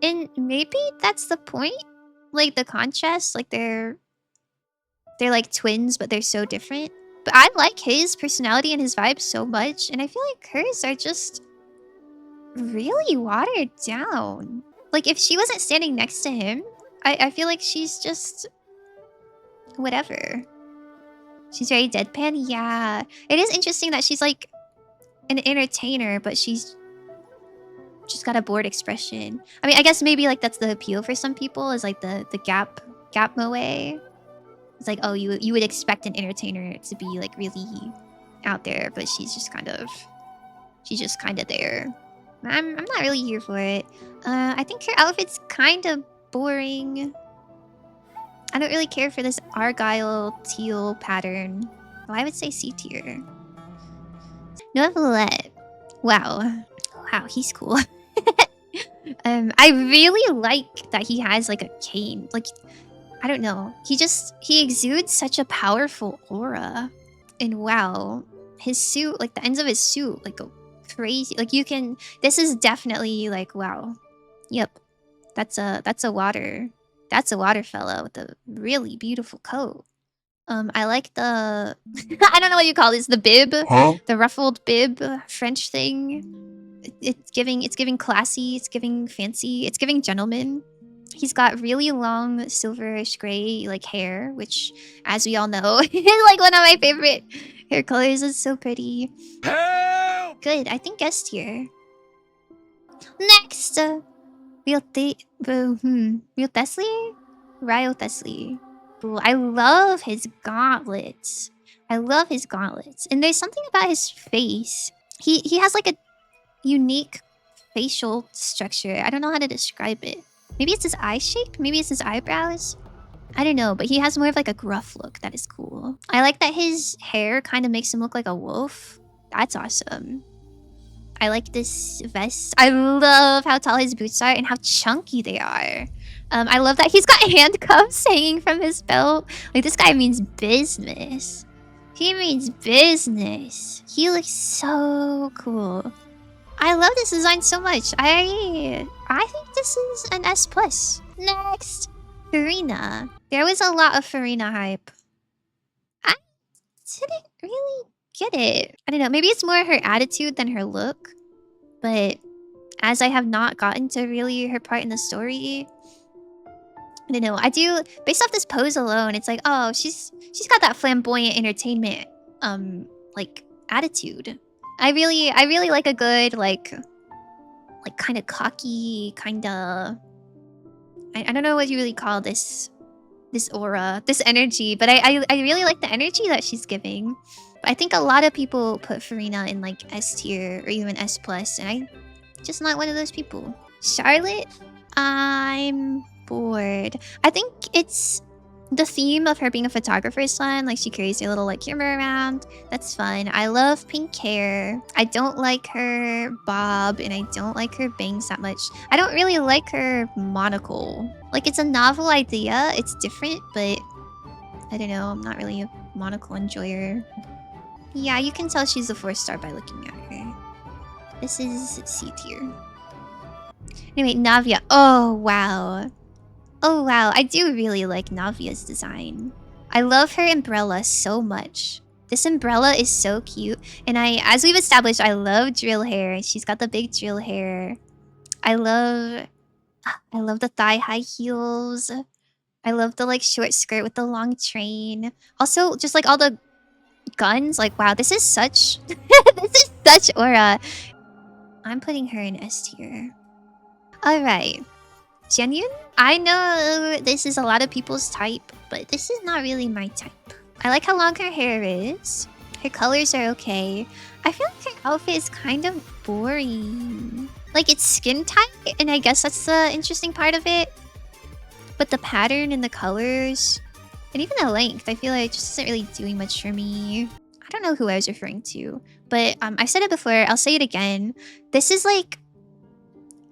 And maybe that's the point. Like the contrast, like they're like twins, but they're so different. But I like his personality and his vibe so much, and I feel like hers are just really watered down. Like, if she wasn't standing next to him, I feel like she's just... whatever. She's very deadpan? Yeah. It is interesting that she's, like, an entertainer, but she's just got a bored expression. I mean, I guess maybe, like, that's the appeal for some people, is, like, the gap moe. It's like, oh, you would expect an entertainer to be, like, really out there, but she's just kind of there. I'm not really here for it. I think her outfit's kind of boring. I don't really care for this Argyle teal pattern. Well, I would say C tier. Novelette. Wow. Wow, he's cool. I really like that he has like a cane. Like, I don't know. He exudes such a powerful aura. And wow, his suit, like the ends of his suit, like go crazy. Like you can, this is definitely like, wow. Yep. That's a water fellow with a really beautiful coat. I like the I don't know what you call this, the bib, the ruffled bib French thing. It's giving classy, it's giving fancy, it's giving gentleman. He's got really long silverish gray like hair, which, as we all know, is like one of my favorite hair colors. It's so pretty. Help! Good, I think S tier. Next, Ryotesli? Ryotesli. Ooh, I love his gauntlets. And there's something about his face. He has like a unique facial structure. I don't know how to describe it. Maybe it's his eye shape? Maybe it's his eyebrows? I don't know, but he has more of like a gruff look that is cool. I like that his hair kind of makes him look like a wolf. That's awesome. I like this vest. I love how tall his boots are and how chunky they are. I love that he's got handcuffs hanging from his belt. Like, this guy means business. He means business. He looks so cool. I love this design so much. I think this is an S+. Next, Farina. There was a lot of Farina hype. I didn't really get it. I don't know. Maybe it's more her attitude than her look. But as I have not gotten to really her part in the story, I don't know. I do, based off this pose alone, it's like, oh, she's got that flamboyant entertainment like attitude. I really like a good like kind of cocky, kind of, I don't know what you really call this aura, this energy, but I really like the energy that she's giving. But I think a lot of people put Farina in like S tier or even S+, and I'm just not one of those people. Charlotte, I'm bored. I think it's the theme of her being a photographer's son. Like, she carries her little like camera around. That's fun. I love pink hair. I don't like her bob, and I don't like her bangs that much. I don't really like her monocle. Like, it's a novel idea. It's different, but I don't know. I'm not really a monocle enjoyer. Yeah, you can tell she's a 4-star by looking at her. This is C tier. Anyway, Navia. Oh, wow. Oh, wow. I do really like Navia's design. I love her umbrella so much. This umbrella is so cute. And as we've established, I love drill hair. She's got the big drill hair. I love the thigh-high heels. I love the like short skirt with the long train. Also, just like all the guns. Like, wow, this is such this is such aura. I'm putting her in S tier. Alright. Genuine? I know this is a lot of people's type, but this is not really my type. I like how long her hair is. Her colors are okay. I feel like her outfit is kind of boring. Like, it's skin tight, and I guess that's the interesting part of it. But the pattern and the colors, and even the length, I feel like it just isn't really doing much for me. I don't know who I was referring to, but I've said it before, I'll say it again. This is like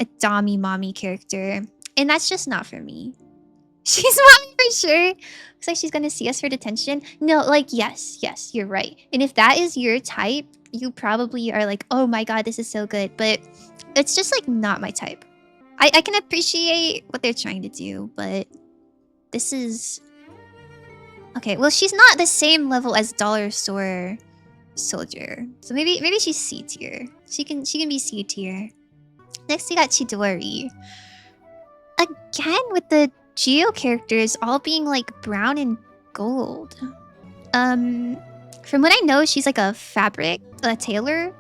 a dommy mommy character, and that's just not for me. She's mommy for sure. Looks like she's gonna see us for detention. No, like, yes, you're right. And if that is your type, you probably are like, oh my god, this is so good. But it's just like not my type. I can appreciate what they're trying to do, but this is... Okay, well, she's not the same level as Dollar Store Soldier. So maybe she's C tier. She can be C tier. Next we got Chidori. Again, with the Geo characters all being like brown and gold. From what I know, she's like a tailor.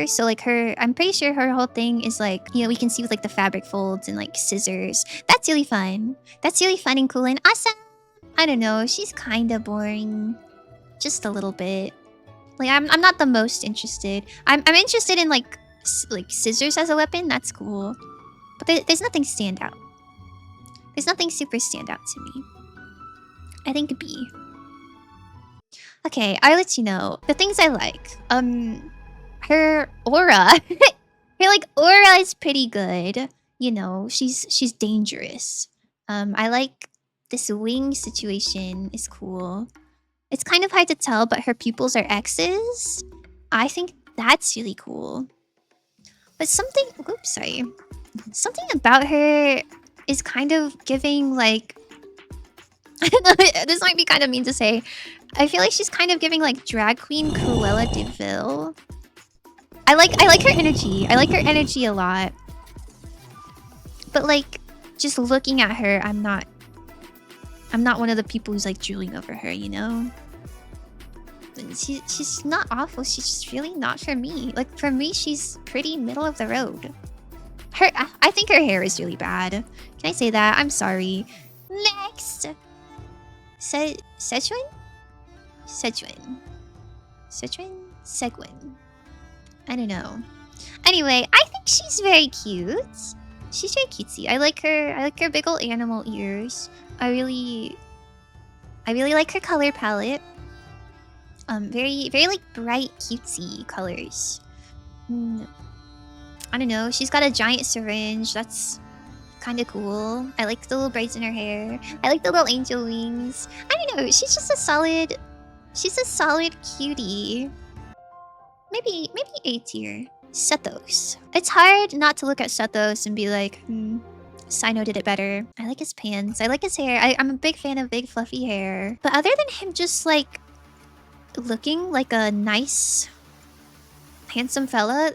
So like I'm pretty sure her whole thing is like, you know, we can see with like the fabric folds and like scissors. That's really fun. That's really fun and cool and awesome. I don't know, she's kind of boring. Just a little bit. Like I'm not the most interested. I'm interested in like scissors as a weapon. That's cool. But there's nothing stand out. There's nothing super stand out to me. I think B. Okay, I'll let you know. The things I like. Her aura. Her like aura is pretty good. You know, she's dangerous. I like this wing situation is cool. It's kind of hard to tell, but her pupils are X's. I think that's really cool. But something something about her is kind of giving like I don't know, this might be kind of mean to say. I feel like she's kind of giving like drag queen Cruella de Vil. I like her energy. I like her energy a lot. But like just looking at her, I'm not one of the people who's like drooling over her, you know? She's not awful. She's just really not for me. Like for me, she's pretty middle of the road. I think her hair is really bad. Can I say that? I'm sorry. Next. Szechuan? Seguin. I don't know. Anyway, I think she's very cute. She's very cutesy. I like her big old animal ears. I really like her color palette. Very like bright cutesy colors. I don't know. She's got a giant syringe. That's kind of cool. I like the little braids in her hair. I like the little angel wings. I don't know. She's just a solid. She's a solid cutie. Maybe A tier. Sethos. It's hard not to look at Sethos and be like, Sino did it better. I like his pants. I like his hair. I'm a big fan of big fluffy hair. But other than him just like looking like a nice, handsome fella,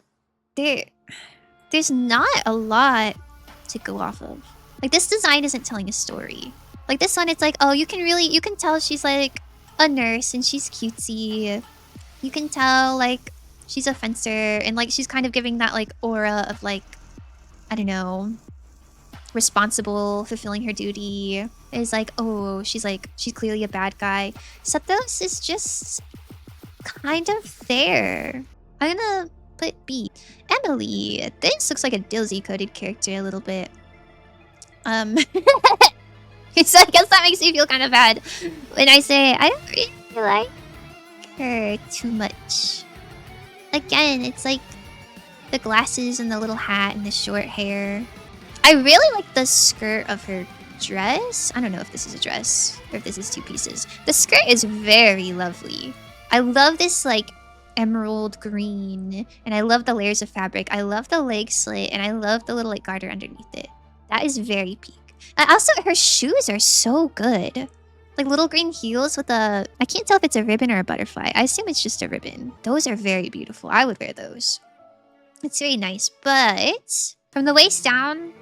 there's not a lot to go off of. Like this design isn't telling a story. Like this one, it's like, oh, you can tell she's like a nurse and she's cutesy. You can tell like she's a fencer and like she's kind of giving that like aura of like, I don't know, responsible, fulfilling her duty. Is like, oh, she's clearly a bad guy. Sethos is just kind of there. I'm gonna put B. Emily. This looks like a Dilsey coded character a little bit. It's, I guess that makes me feel kind of bad when I say I don't really like her too much. Again, it's like the glasses and the little hat and the short hair. I really like the skirt of her dress. I don't know if this is a dress or if this is two pieces. The skirt is very lovely. I love this like emerald green and I love the layers of fabric. I love the leg slit and I love the little like garter underneath it. That is very peak. And also her shoes are so good. Like little green heels with a... I can't tell if it's a ribbon or a butterfly. I assume it's just a ribbon. Those are very beautiful. I would wear those. It's very nice. But from the waist down,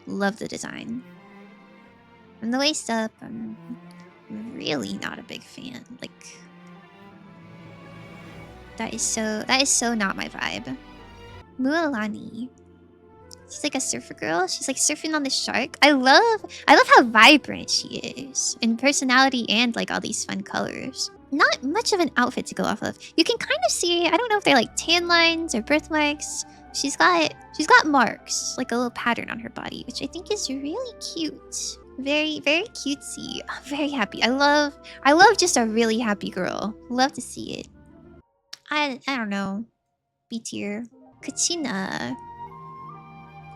love the design. From the waist up, I'm really not a big fan. Like... That is so not my vibe. Mualani. She's like a surfer girl. She's like surfing on the shark. I love how vibrant she is in personality and like all these fun colors. Not much of an outfit to go off of. You can kind of see, I don't know if they're like tan lines or birthmarks. She's got marks, like a little pattern on her body, which I think is really cute. Very, very cutesy. I'm very happy. I love just a really happy girl. Love to see it. I don't know. B tier. Kachina.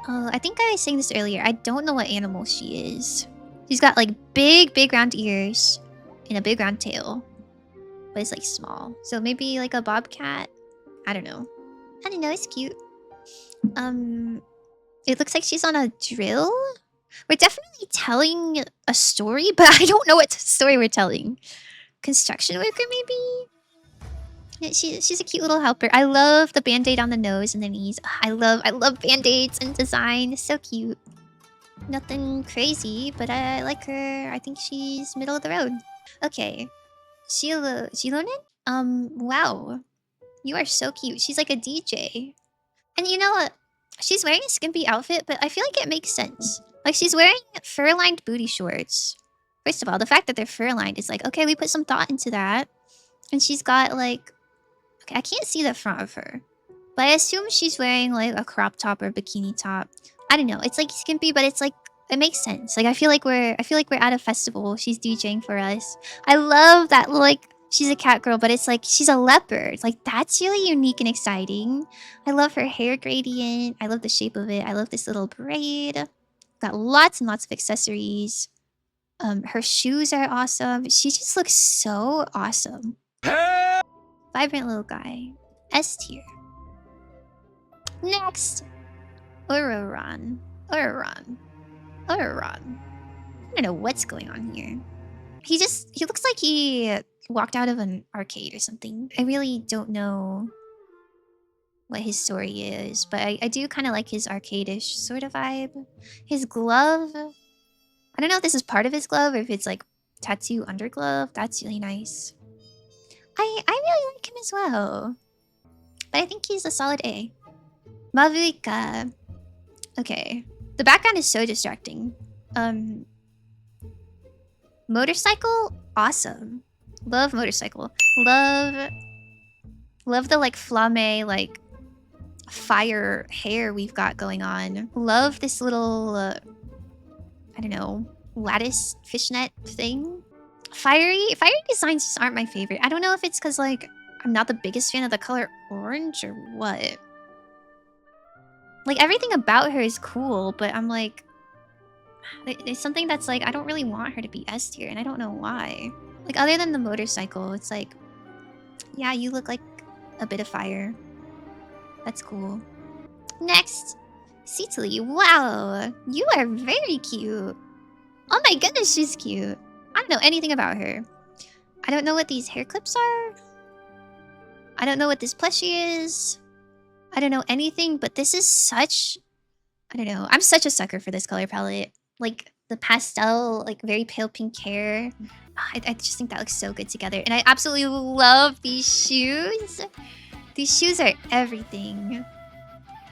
Oh, I think I was saying this earlier. I don't know what animal she is. She's got like big round ears and a big round tail. But it's like small. So maybe like a bobcat? I don't know. It's cute. It looks like she's on a drill. We're definitely telling a story, but I don't know what story we're telling. Construction worker maybe? Yeah, she's a cute little helper. I love the band-aid on the nose and the knees. I love band-aids and design. It's so cute. Nothing crazy, but I like her. I think she's middle of the road. Okay. Shilonen? Wow. You are so cute. She's like a DJ. And you know what? She's wearing a skimpy outfit, but I feel like it makes sense. Like, she's wearing fur-lined booty shorts. First of all, the fact that they're fur-lined is like, okay, we put some thought into that. And she's got, like... Okay, I can't see the front of her. But I assume she's wearing, like, a crop top or bikini top. I don't know. It's, like, skimpy, but it's, like... It makes sense. Like, I feel like we're at a festival. She's DJing for us. I love that, like... She's a cat girl, but it's like she's a leopard. Like, that's really unique and exciting. I love her hair gradient. I love the shape of it. I love this little braid. Got lots and lots of accessories. Her shoes are awesome. She just looks so awesome. Vibrant little guy. S tier. Next. Ororon. I don't know what's going on here. He looks like he walked out of an arcade or something. I really don't know what his story is, but I do kind of like his arcade-ish sort of vibe. His glove, I don't know if this is part of his glove or if it's like tattoo under glove. That's really nice. I really like him as well, but I think he's a solid A. Mavuika. Okay, the background is so distracting. Motorcycle, awesome. Love motorcycle. Love the like flame, like fire hair we've got going on. Love this little, I don't know, lattice fishnet thing. Fiery designs just aren't my favorite. I don't know if it's because like I'm not the biggest fan of the color orange or what. Like, everything about her is cool, but I'm like, there's something that's like, I don't really want her to be S tier, and I don't know why. Like, other than the motorcycle, it's like, yeah, you look like a bit of fire. That's cool. Next, Seetly. Wow, you are very cute. Oh my goodness, she's cute. I don't know anything about her. I don't know what these hair clips are. I don't know what this plushie is. I don't know anything, but this is such... I don't know. I'm such a sucker for this color palette. Like, the pastel, like, very pale pink hair. I just think that looks so good together. And I absolutely love these shoes. These shoes are everything.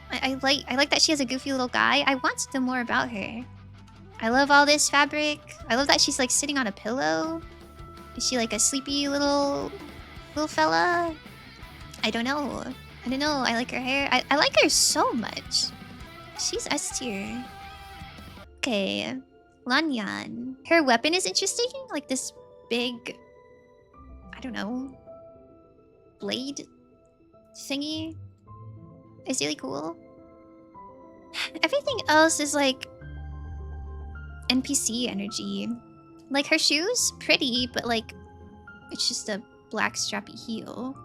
I like that she has a goofy little guy. I want to know more about her. I love all this fabric. I love that she's, like, sitting on a pillow. Is she, like, a sleepy little fella? I don't know. I don't know. I like her hair. I like her so much. She's S tier. Okay. Lanyan. Her weapon is interesting. Like this big... I don't know. Blade thingy. It's really cool. Everything else is like... NPC energy. Like her shoes, pretty, but like... It's just a black strappy heel.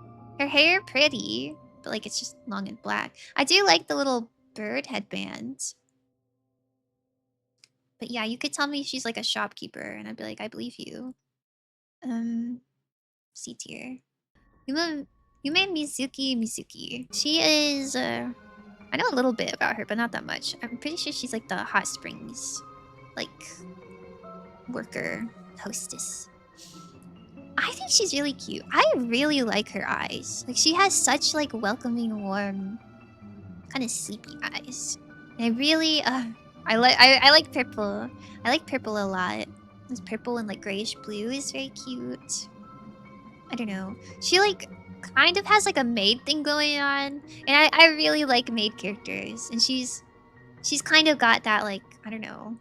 Her hair, pretty, but like it's just long and black. I do like the little bird headbands. But yeah, you could tell me she's like a shopkeeper and I'd be like, I believe you. C tier. Yume Mizuki. She is, I know a little bit about her, but not that much. I'm pretty sure she's like the hot springs, like, worker, hostess. I think she's really cute. I really like her eyes. Like, she has such like welcoming, warm, kind of sleepy eyes. And I really, I like purple. I like purple a lot. This purple and like grayish blue is very cute. I don't know. She like kind of has like a maid thing going on, and I really like maid characters. And she's kind of got that like, I don't know.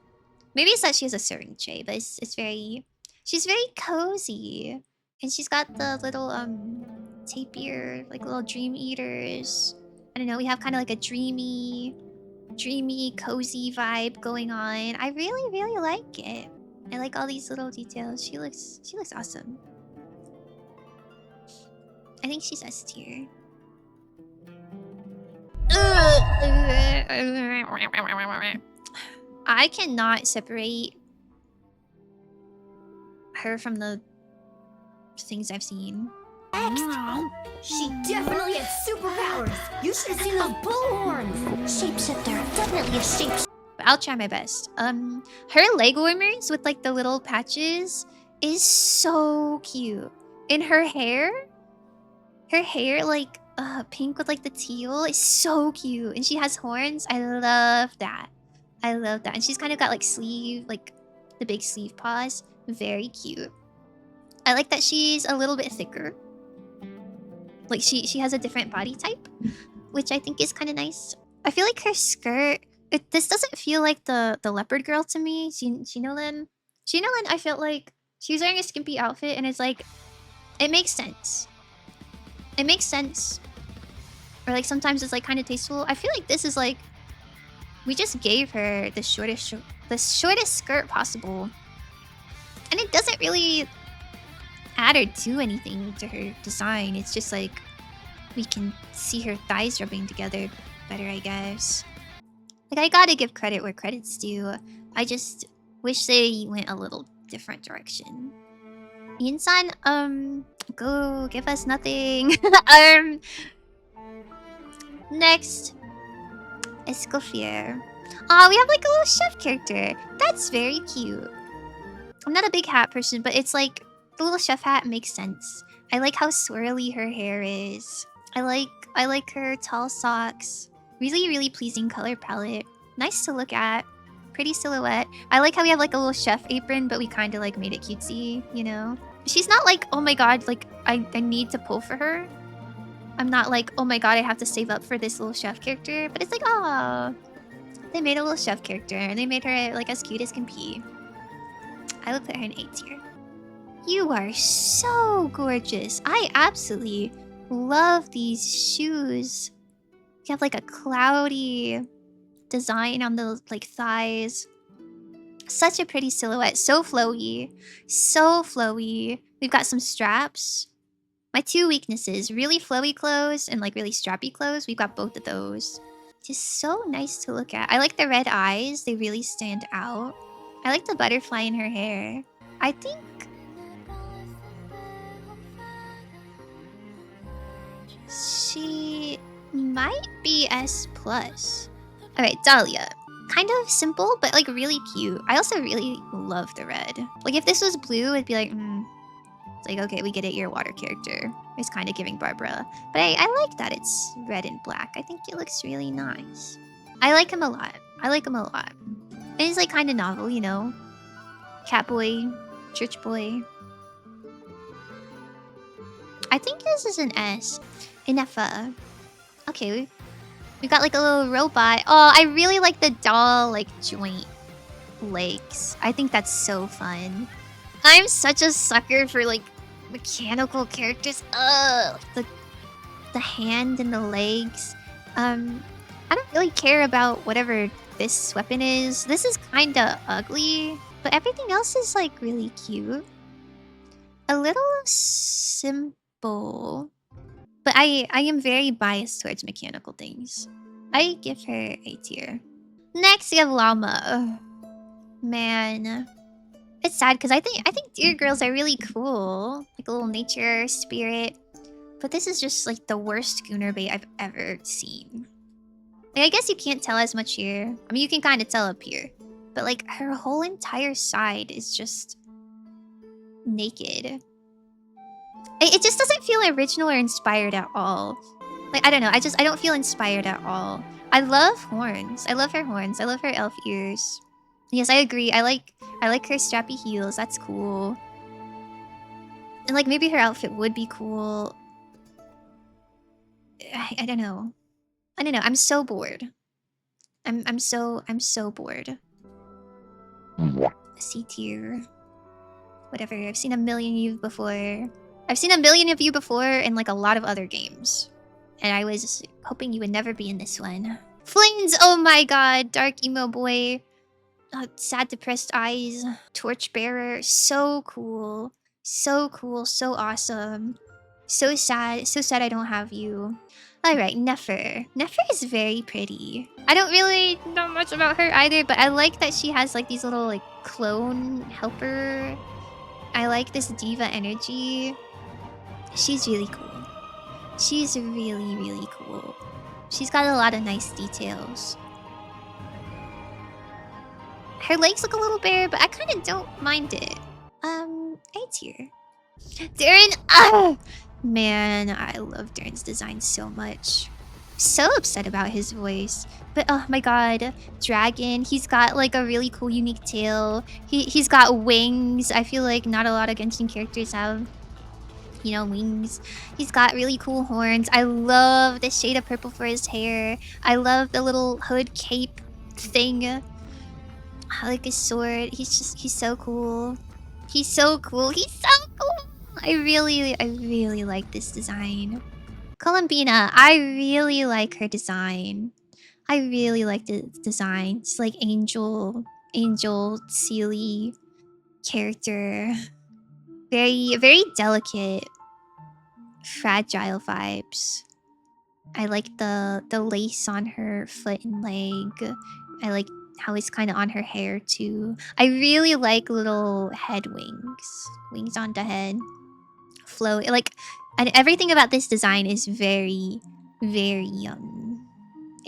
Maybe it's that she has a serving tray, but it's very, she's very cozy. And she's got the little tapir, like little dream eaters. I don't know, we have kind of like a dreamy, cozy vibe going on. I really like it. I like all these little details. She looks awesome. I think she's S tier. I cannot separate her from the things I've seen. She definitely had superpowers. You should have seen those bullhorns. Shapeshifter, definitely a shapeshifter. but I'll try my best. Her leg warmers with like the little patches is so cute. And her hair like pink with like the teal is so cute. And she has horns. I love that. I love that. And she's kind of got like sleeve, like the big sleeve paws. Very cute. I like that she's a little bit thicker. Like she has a different body type, which I think is kind of nice. I feel like her skirt, this doesn't feel like the leopard girl to me. Shinolin, I felt like she was wearing a skimpy outfit and it's like, it makes sense. It makes sense. Or like sometimes it's like kind of tasteful. I feel like this is like, we just gave her the shortest skirt possible. And it doesn't really add or do anything to her design. It's just like we can see her thighs rubbing together better, I guess. Like I gotta give credit where credit's due. I just wish they went a little different direction. Yin-san, go give us nothing. Next, Escoffier. Aw, we have like a little chef character. That's very cute. I'm not a big hat person, but it's like the little chef hat makes sense. I like how swirly her hair is. I like her tall socks. Really, really pleasing color palette. Nice to look at. Pretty silhouette. I like how we have like a little chef apron, but we kind of like made it cutesy, you know? She's not like, oh my god, like I need to pull for her. I'm not like, oh my god, I have to save up for this little chef character. But it's like, oh, they made a little chef character and they made her like as cute as can be. I would put her in A tier. You are so gorgeous. I absolutely love these shoes. You have like a cloudy design on the like thighs. Such a pretty silhouette. So flowy. So flowy. We've got some straps. My two weaknesses, really flowy clothes and like really strappy clothes. We've got both of those. Just so nice to look at. I like the red eyes. They really stand out. I like the butterfly in her hair. I think she might be S+. Alright, Dahlia. Kind of simple, but like really cute. I also really love the red. Like if this was blue, it'd be like, It's like, okay, we get it, you're a water character. It's kind of giving Barbara. But I like that it's red and black. I think it looks really nice. I like him a lot. I like him a lot. And he's like kind of novel, you know? Cat boy, church boy. I think this is an S. Inefa. Okay, we got like a little robot. Oh, I really like the doll like joint legs. I think that's so fun. I'm such a sucker for like mechanical characters. Ugh, the hand and the legs. I don't really care about whatever this weapon is. This is kind of ugly, but everything else is like really cute. A little simple, but I am very biased towards mechanical things. I give her A tier. Next, we have Llama. Man, it's sad because I think deer girls are really cool, like a little nature spirit. But this is just like the worst schooner bait I've ever seen. Like, I guess you can't tell as much here. I mean, you can kind of tell up here, but like her whole entire side is just naked. It just doesn't feel original or inspired at all. Like, I don't know. I don't feel inspired at all. I love horns. I love her horns. I love her elf ears. Yes, I agree. I like her strappy heels. That's cool. And like maybe her outfit would be cool. I don't know. I don't know. I'm so bored. I'm so bored. C tier. Whatever. I've seen a million of you before. I've seen a million of you before in like a lot of other games. And I was hoping you would never be in this one. Flings! Oh my god. Dark emo boy. Sad depressed eyes. Torchbearer. So cool. So cool. So awesome. So sad. So sad I don't have you. Alright, Nefer. Nefer is very pretty. I don't really know much about her either, but I like that she has like these little like clone helper. I like this diva energy. She's really cool. She's really, really cool. She's got a lot of nice details. Her legs look a little bare, but I kind of don't mind it. A tier. Darren, man, I love Darren's design so much. So upset about his voice, but oh my god, dragon. He's got like a really cool, unique tail. He's got wings. I feel like not a lot of Genshin characters have, you know, wings. He's got really cool horns. I love the shade of purple for his hair. I love the little hood cape thing. I like his sword. He's so cool. He's so cool. He's so cool. I really like this design. Columbina, I really like her design. I really like the design. It's like angel, Sealy character. Very delicate, fragile vibes. I like the lace on her foot and leg. I like how it's kind of on her hair too. I really like little head wings on the head, flow like, and everything about this design is very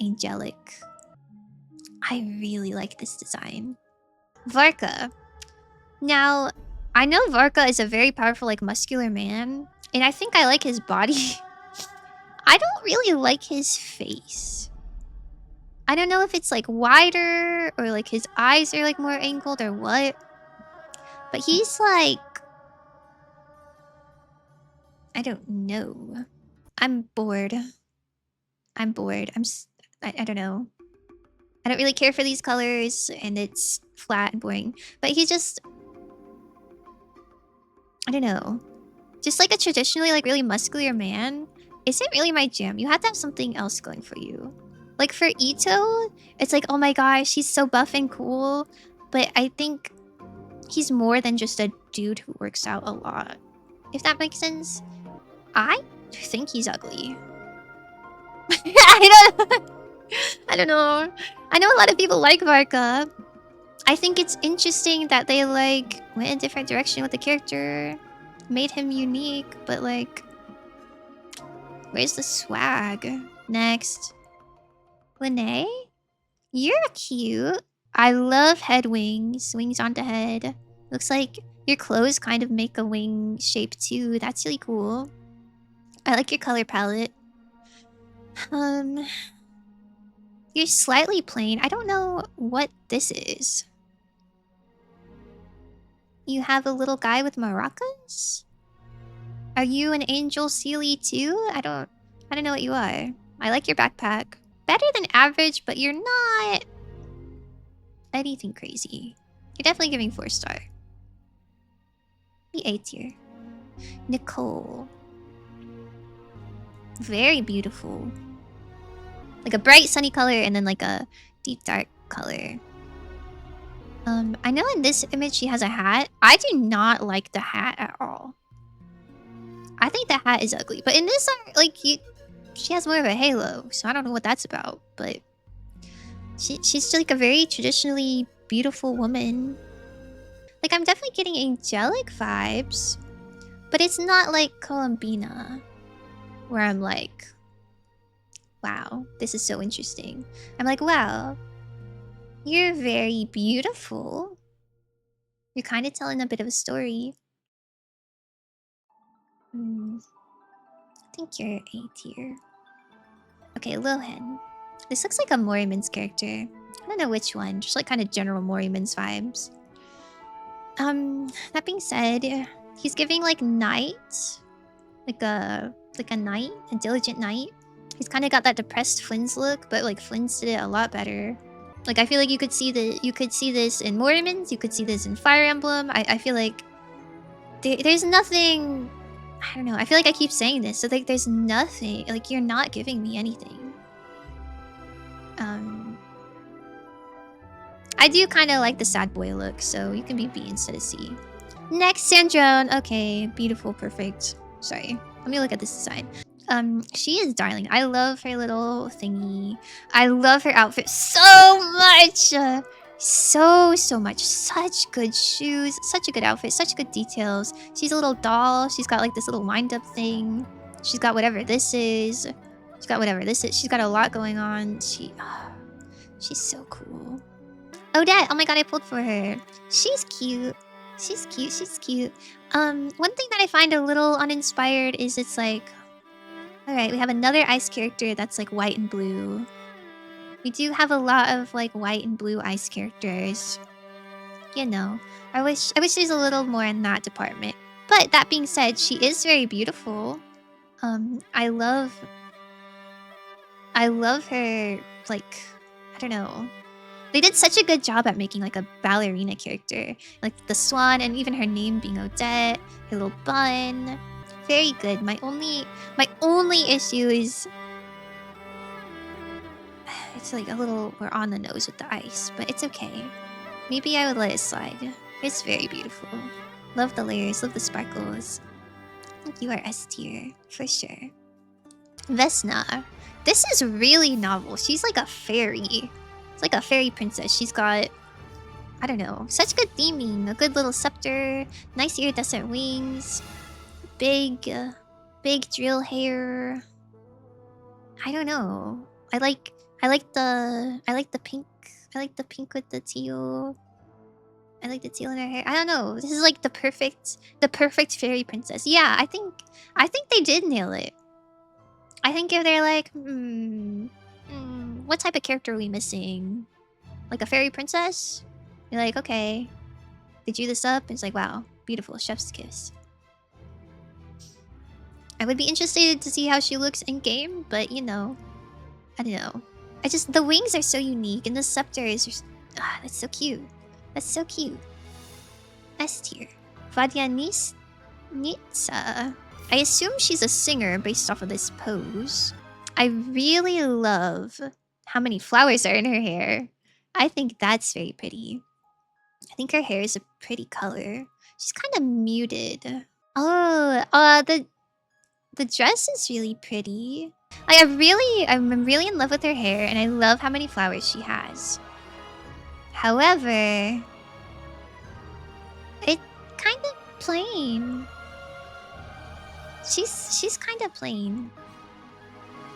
angelic. I really like this design. Varka. Now, I know Varka is a very powerful, like, muscular man, and I think I like his body. I don't really like his face. I don't know if it's like wider or like his eyes are like more angled or what. But he's like, I don't know. I'm bored. I don't know. I don't really care for these colors and it's flat and boring. But he just, I don't know. Just like a traditionally like really muscular man isn't really my jam. You have to have something else going for you. Like for Ito, it's like, oh my gosh, he's so buff and cool. But I think he's more than just a dude who works out a lot. If that makes sense. I think he's ugly. I don't know. I know a lot of people like Varka. I think it's interesting that they like went a different direction with the character. Made him unique, but like, where's the swag? Next. Lene? You're cute. I love head wings. Wings on the head. Looks like your clothes kind of make a wing shape too. That's really cool. I like your color palette. You're slightly plain. I don't know what this is. You have a little guy with maracas? Are you an angel Sealy too? I don't know what you are. I like your backpack. Better than average, but you're not anything crazy. You're definitely giving 4-star. The A tier. Nicole. Very beautiful. Like a bright sunny color and then like a deep dark color. I know in this image she has a hat. I do not like the hat at all. I think the hat is ugly. But in this art, like she has more of a halo, so I don't know what that's about. But she's just like a very traditionally beautiful woman. Like I'm definitely getting angelic vibes, but it's not like Columbina, where I'm like, wow, this is so interesting. I'm like, wow, you're very beautiful. You're kind of telling a bit of a story. I think you're A tier. Okay, Lohan. This looks like a Morriman's character. I don't know which one. Just like kind of general Morriman's vibes. That being said, he's giving like knight. Like a knight, a diligent knight. He's kind of got that depressed Flynn's look, but like Flynn's did it a lot better. Like I feel like you could see this in Morriman's, you could see this in Fire Emblem. I feel like there's nothing. I don't know. I feel like I keep saying this, so like there's nothing. Like you're not giving me anything. I do kind of like the sad boy look, so you can be B instead of C. Next, Sandrone. Okay, beautiful, perfect. Sorry, let me look at this design. She is darling. I love her little thingy. I love her outfit so much. So much. Such good shoes. Such a good outfit. Such good details. She's a little doll. She's got like this little wind-up thing. She's got whatever this is. She's got whatever this is. She's got a lot going on. She's so cool. Odette. Oh my god, I pulled for her. She's cute. She's cute. She's cute. One thing that I find a little uninspired is it's like, all right, we have another ice character that's like white and blue. We do have a lot of like white and blue ice characters. You know, I wish there's a little more in that department. But that being said, she is very beautiful. I love her, like, I don't know. They did such a good job at making like a ballerina character. Like the swan and even her name being Odette, her little bun. Very good. My only issue is it's like a little we're on the nose with the ice, but it's okay. Maybe I would let it slide. It's very beautiful. Love the layers, love the sparkles. I think you are S tier, for sure. Vesna. This is really novel. She's like a fairy. It's like a fairy princess. She's got, I don't know, such good theming. A good little scepter, nice iridescent wings, big drill hair. I don't know. I like the pink. I like the pink with the teal. I like the teal in her hair. I don't know. This is like the perfect fairy princess. Yeah, I think they did nail it. I think if they're like, what type of character are we missing? Like a fairy princess? You're like, okay. They drew this up, and it's like, wow, beautiful, chef's kiss. I would be interested to see how she looks in game, but you know, I don't know. The wings are so unique, and the scepter is just, that's so cute. That's so cute. S tier. Vadyanitsa. I assume she's a singer based off of this pose. I really love how many flowers are in her hair. I think that's very pretty. I think her hair is a pretty color. She's kind of muted. Oh, the dress is really pretty. I'm really in love with her hair, and I love how many flowers she has. However, it's kind of plain. She's kind of plain.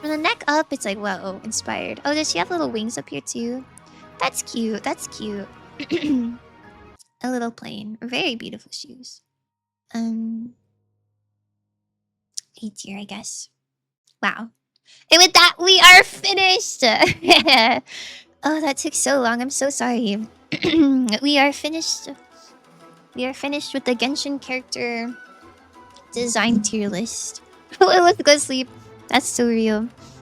From the neck up, it's like, whoa, inspired. Oh, does she have little wings up here too? That's cute. That's cute. A little plain. Very beautiful shoes. A tier, I guess. Wow. And with that, we are finished. Oh, that took so long. I'm so sorry. We are finished. We are finished with the Genshin character design tier list. Let's go sleep. That's so real.